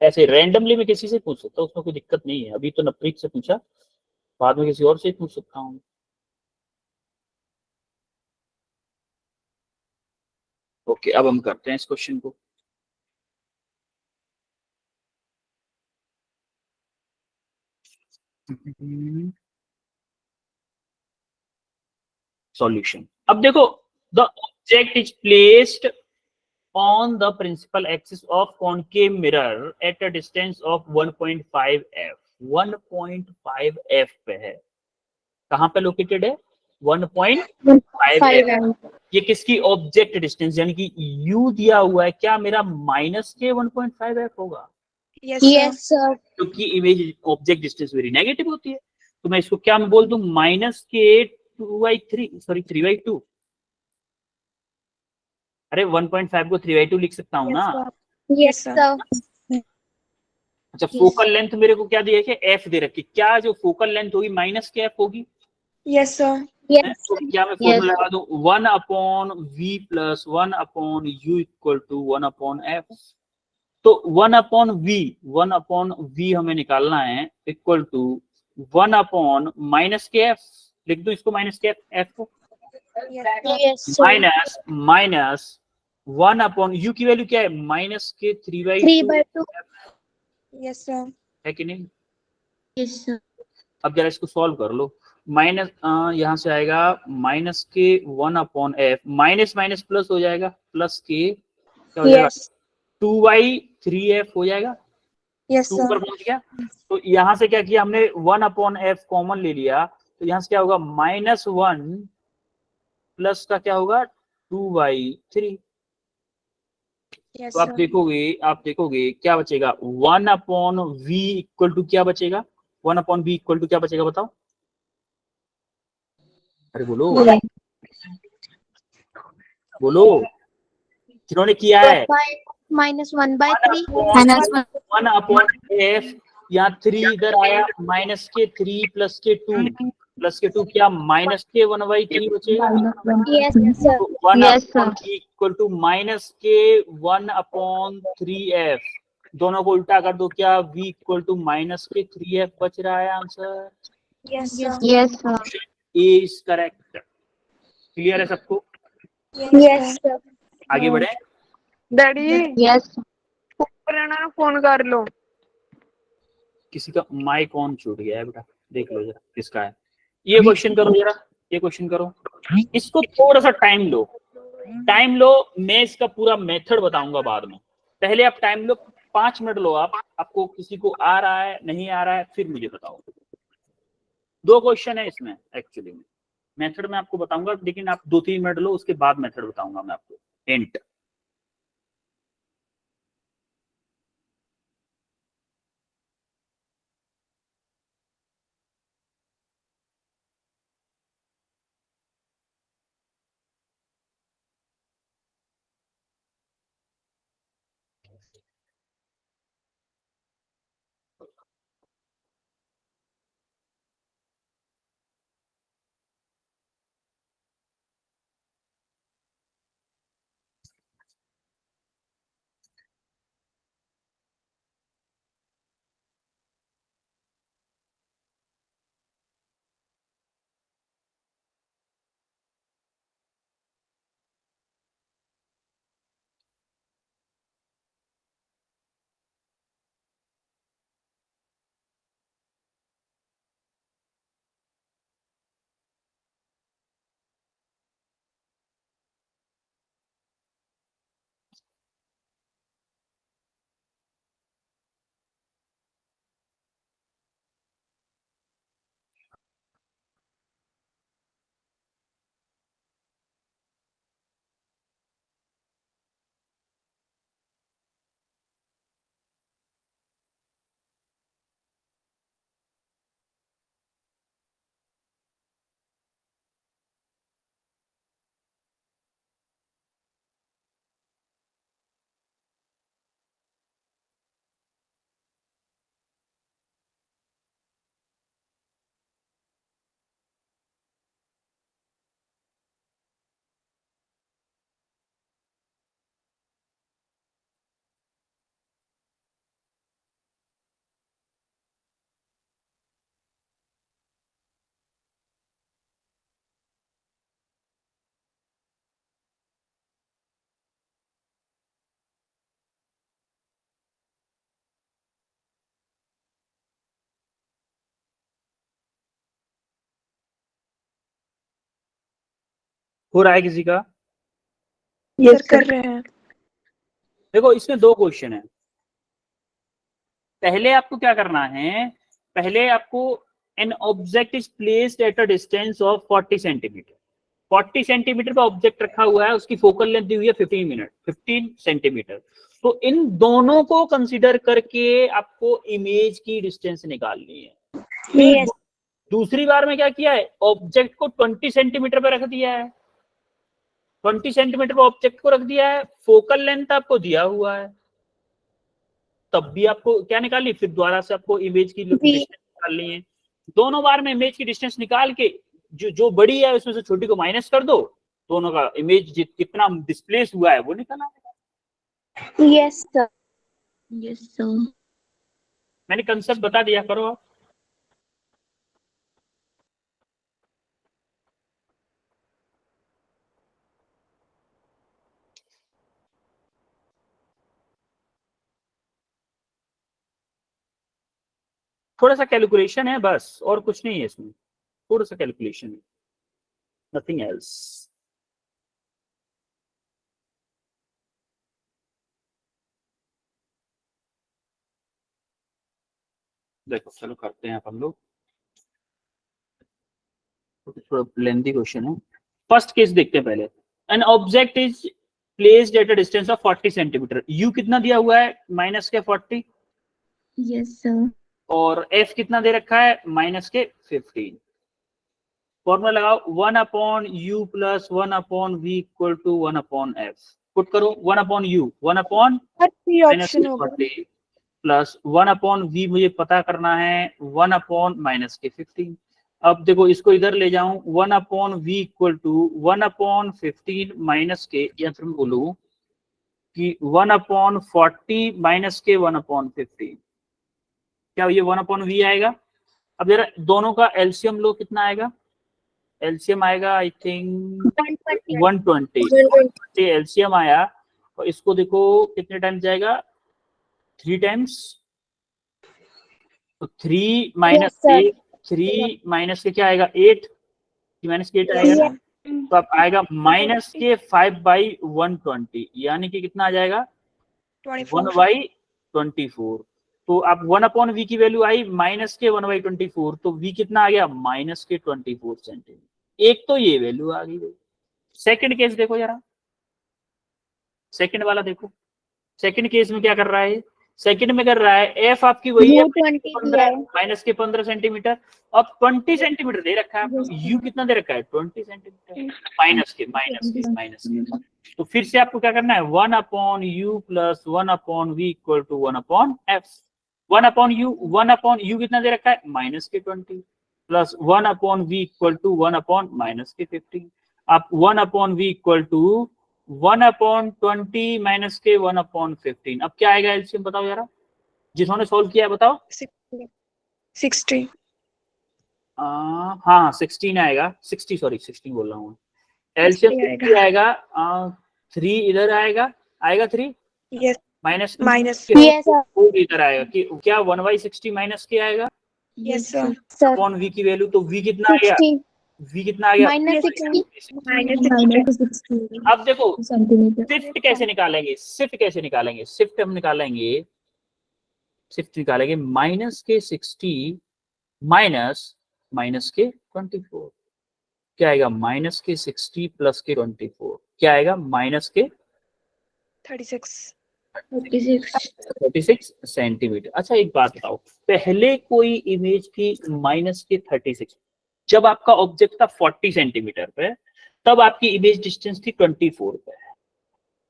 ऐसे रैंडमली मैं किसी से पूछ सकता हूँ, उसमें कोई दिक्कत नहीं है। अभी तो नवप्रीत से पूछा, बाद में किसी और से पूछ सकता हूँ। ओके, अब हम करते हैं इस क्वेश्चन को। सॉल्यूशन। अब देखो, the object is placed on the principal axis of concave mirror at a distance of 1.5 f। 1.5 f पे है, कहां पे लोकेटेड है? 1.5 f। ये किसकी ऑब्जेक्ट डिस्टेंस, यानी कि u दिया हुआ है, क्या मेरा माइनस के 1.5 f होगा? Yes sir. क्योंकि इमेज ऑब्जेक्ट डिस्टेंस मेरी नेगेटिव होती है, तो मैं इसको क्या बोल दूं, माइनस के 2/3, सॉरी 3/2। अरे 1.5 को 3/2 लिख सकता हूँ ना। Yes sir. अच्छा, फोकल लेंथ मेरे को क्या दिया है, एफ दे रखी, क्या जो फोकल लेंथ होगी माइनस के एफ होगी? Yes sir. तो क्या मैं फॉर्मूला लगा दूं, 1/v plus 1/u equal to 1/f। तो 1/v हमें निकालना है, इक्वल टू 1/माइनस के एफ। लिख दो इसको, माइनस के एफ को, yes sir. Minus minus 1/u की वैल्यू क्या है, माइनस के 3/2 यस सर। है कि नहीं? Yes sir. अब जरा इसको सॉल्व कर लो। माइनस यहाँ से आएगा माइनस के 1/f, माइनस माइनस प्लस हो जाएगा, प्लस के क्या हो जाएगा, 2/3f हो जाएगा। Yes 2 sir. पर पहुंच गया। तो यहाँ से क्या किया हमने, 1/f कॉमन ले लिया, तो यहाँ से क्या होगा, -1 प्लस का क्या होगा, 2/3। यस तो आप सर। देखोगे क्या बचेगा, 1/v इक्वल टू क्या बचेगा, 1/v इक्वल टू क्या बचेगा बताओ, अरे बोलो बोलो, जिन्होंने किया है। -1/3। 1/f, यहाँ 3 इधर आया, माइनस के 3 प्लस के 2, प्लस के 2 क्या, माइनस के 1/3 बचेगा। Yes sir. तो 1/v इक्वल टू माइनस के 1/3f, दोनों को उल्टा कर दो, क्या v इक्वल टू माइनस के 3f बच रहा है answer. Yes sir. Yes sir. A is correct. Clear है सबको? Yes sir. आगे बढ़े। डैडी यस ऊपर है ना, फोन कर लो। किसी का माइक ऑन छूट गया है बेटा, देख लो जरा किसका है। ये क्वेश्चन करो जरा, ये क्वेश्चन करो, इसको थोड़ा सा टाइम लो, टाइम लो। मैं इसका पूरा मेथड बताऊंगा बाद में, पहले आप टाइम लो, 5 मिनट लो। आपको किसी को आ रहा है नहीं आ रहा है, फिर मुझे बताओ। 2 क्वेश्चन है इसमें एक्चुअली में, मेथड में आपको बताऊंगा, लेकिन आप 2-3 मिनट लो, उसके बाद मेथड बताऊंगा मैं आपको, हिंट। हो रहा है किसी का? यस कर रहे हैं। देखो इसमें दो क्वेश्चन है। पहले आपको क्या करना है, पहले आपको an object is placed at a distance of 40 centimetre. 40 centimetre का ऑब्जेक्ट रखा हुआ है, उसकी फोकल लेंथ दी हुई है 15 सेंटीमीटर। तो इन दोनों को कंसीडर करके आपको इमेज की डिस्टेंस निकालनी है। फिर Yes. दूसरी बार में क्या किया है, ऑब्जेक्ट को 20 सेंटीमीटर पे रख दिया है, 20 सेंटीमीटर पे ऑब्जेक्ट को रख दिया है, फोकल लेंथ आपको दिया हुआ है, तब भी आपको क्या निकालनी, फिर दोबारा से आपको इमेज की डिस्टेंस निकालनी है। दोनों बार में इमेज की डिस्टेंस निकाल के जो बड़ी है उसमें से छोटी को माइनस कर दो, दोनों का इमेज कितना डिस्प्लेस हुआ है वो निकालना है। Yes, sir. Yes, sir. मैंने कंसेप्ट बता दिया, करो आप। थोड़ा सा कैलकुलेशन है बस, और कुछ नहीं है इसमें, थोड़ा सा कैलकुलेशन है, नथिंग एल्स। देखो चलो करते हैं अपन लोग, थोड़ा लेंथी क्वेश्चन है। फर्स्ट केस देखते हैं पहले। An object is placed at a distance of 40 centimetre. You कितना दिया हुआ है, माइनस के 40, Yes, sir. और एफ कितना दे रखा है, माइनस के 15। फॉर्मूला लगाओ, 1 upon U plus 1 upon V equal to 1 upon F. Put करो 1 upon U, 1 upon minus option होगा 40 प्लस 1 अपॉन वी मुझे पता करना है 1 अपॉन माइनस के 15। अब देखो इसको इधर ले जाऊं, 1 upon V equal to 1 upon 15 minus के, या फिर मैं बोलूं कि 1 अपॉन 40 माइनस के 1 अपॉन 15, क्या ये 1 अपॉन वी आएगा। अब जरा दोनों का एलसीएम लो, कितना आएगा, एलसीएम आएगा आई थिंक 120 एलसीएम आया। और इसको देखो कितने टाइम्स जाएगा, 3 टाइम्स। तो 3 माइनस sir. के, 3 माइनस के क्या आएगा, 8, माइनस के 8 आएगा। तो अब आएगा माइनस के 5/120, यानी कि कितना आ जाएगा 1/24। तो अब 1 अपॉन वी की वैल्यू आई माइनस के 1/24, तो वी कितना आ गया, माइनस के 24 सेंटीमीटर। एक तो ये वैल्यू आ गई। सेकंड केस देखो जरा, सेकंड वाला देखो। सेकंड केस में क्या कर रहा है, सेकंड में कर रहा है एफ आपकी वही है, माइनस के 15 सेंटीमीटर। अब 20 सेंटीमीटर दे रखा है, यू कितना दे रखा है, 20 सेंटीमीटर, माइनस के। तो फिर से आपको क्या करना है, 1 upon U plus 1 upon V equal to 1 upon F. 1 upon U कितना दे रखा है, माइनस के 20 plus 1 upon V equal to 1 upon minus के 15। आप 1 upon V equal to 1 upon 20 minus के 1 अपॉन 15। अब क्या आएगा एलसीएम बताओ जरा, जिन्होंने सॉल्व किया है बताओ। 60। हाँ 16 आएगा, 60 सॉरी 16 बोल रहा हूँ। एलसीएम 60 आएगा, 3 इधर आएगा, 3 यस माइनस Yes, sir. इधर आएगा कि क्या 1/60 माइनस के आएगा yes sir. Sir. Upon V की वैल्यू। तो वी कितना आ गया, 60 वी कितना आ गया, minus 60. अब देखो शिफ्ट कैसे निकालेंगे, शिफ्ट हम निकालेंगे, माइनस के 60 माइनस के 24, क्या आएगा, माइनस के 60 प्लस के 24, क्या आएगा, माइनस के 36 सेंटीमीटर। अच्छा एक बात बताओ, पहले कोई इमेज थी माइनस के 36, जब आपका ऑब्जेक्ट था 40 सेंटीमीटर पे, तब आपकी इमेज डिस्टेंस थी 24 पे,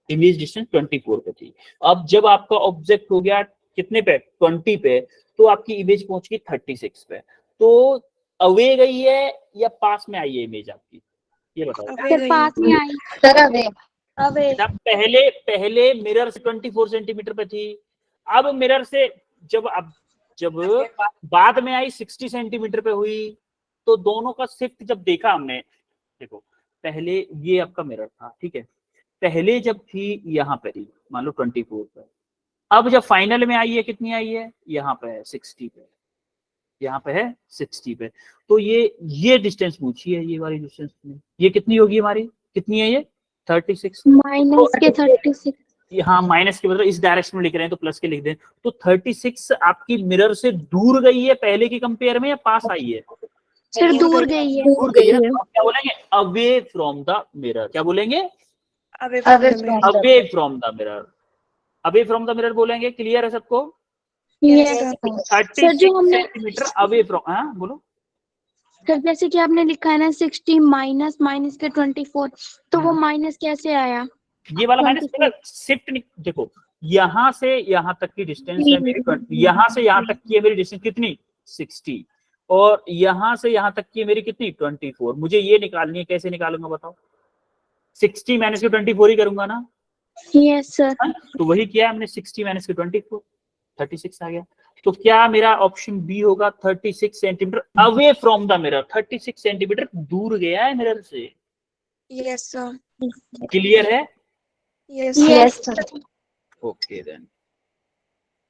इमेज डिस्टेंस 24 पे थी। अब जब आपका ऑब्जेक्ट हो गया कितने पे, 20 पे, तो आपकी इमेज पहुंच गई 36 पे। तो अवे गई है या पास में आई है इमेज आपकी, ये बताओ। Sir, पास में आई. अवे. जब पहले मिरर से 24 सेंटीमीटर पे थी, अब मिरर से जब बाद में आई 60 सेंटीमीटर पे हुई, तो दोनों का शिफ्ट जब देखा हमने, देखो पहले ये आपका मिरर था, ठीक है, पहले जब थी यहाँ पे थी मान लो 24 पे, अब जब फाइनल में आई है कितनी आई है, यहाँ पे है 60 पे, यहाँ पे है 60 पे। तो ये डिस्टेंस पूछी है, ये वाली डिस्टेंस, ये कितनी होगी हमारी, कितनी है ये 36, माइनस के 36। हाँ माइनस के मतलब इस डायरेक्शन में लिख रहे हैं तो प्लस के लिख दें। तो 36 आपकी मिरर से दूर गई है पहले की कंपेयर में या पास आई है? सर दूर गई है। दूर गई है ना, तो आप क्या बोलेंगे अवे फ्रॉम द मिरर। क्या बोलेंगे? Away from away from the mirror. Away from the mirror बोलेंगे। क्लियर है सबको? यस 36 सर, जो हमने सेंटीमीटर अवे फ्रॉम, हाँ बोलो। सर जैसे कि आपने लिखा है ना 60 माइनस माइनस के 24, तो वो माइनस कैसे आया? ये वाला माइनस शिफ्ट देखो, यहाँ से यहाँ तक की डिस्टेंस है मेरी 20, यहाँ से यहाँ तक की है मेरी डिस्टेंस कितनी 60, और यहाँ से यहाँ तक की है मेरी कितनी 24। मुझे ये निकालनी है, कैसे निकालूंगा बताओ? 60 माइनस के 24 ही करूंगा ना। Yes sir. तो वही किया हमने, 60 माइनस के 24, 36 आ गया। तो क्या मेरा ऑप्शन बी होगा 36 centimetre away from the mirror. 36 centimetre दूर गया है मिरर से। Yes sir. क्लियर है? Yes sir. ओके देन,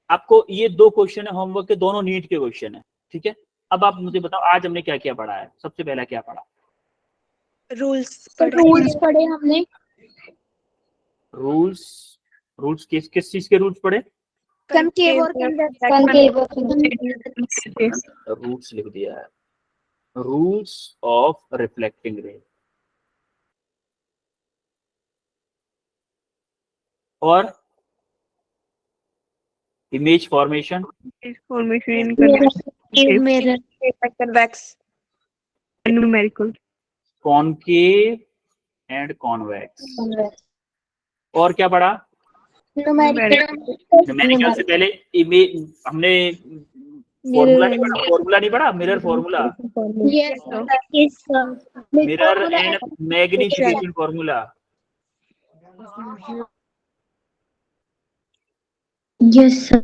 आपको ये 2 क्वेश्चन है होमवर्क के, दोनों नीट के क्वेश्चन है, ठीक है। अब आप मुझे बताओ आज हमने क्या क्या पढ़ा है। सबसे पहला क्या पढ़ा? रूल्स पढ़े हमने। रूल्स किस चीज के रूल्स पढ़े? कनकेव और रूल्स लिख दिया है, रूल्स ऑफ रिफ्लेक्टिंग रे। और image formation in mirror convex numerical concave and convex. और क्या पढ़ा? न्यूमेरिकल से पहले इमेज हमने फॉर्मूला नहीं पढ़ा, mirror formula, mirror and magnification formula. Yes sir.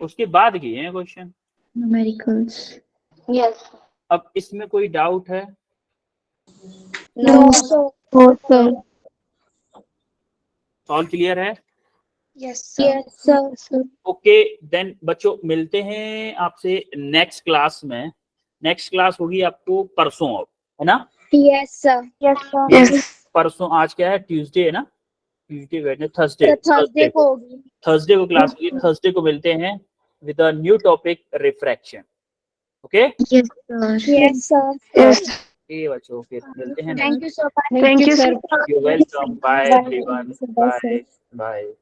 उसके बाद किए हैं क्वेश्चन। न्यूमेरिकल्स। यस अब इसमें कोई डाउट है? No sir. ऑल क्लियर है? Yes sir. ओके देन बच्चों, मिलते हैं आपसे नेक्स्ट क्लास में। नेक्स्ट क्लास होगी आपको परसों, है ना? Yes sir. परसों, आज क्या है? ट्यूसडे है ना? ट्यूसडे, वेडनेसडे, थर्सडे, थर्सडे को होगी। थर्सडे को क्लास होगी। थर्सडे को मिलते हैं with a new topic refraction. Okay yes sir. Yes sir. ये बच्चों फिर मिलते हैं। Thank you so much. You welcome. Bye everyone. Bye bye.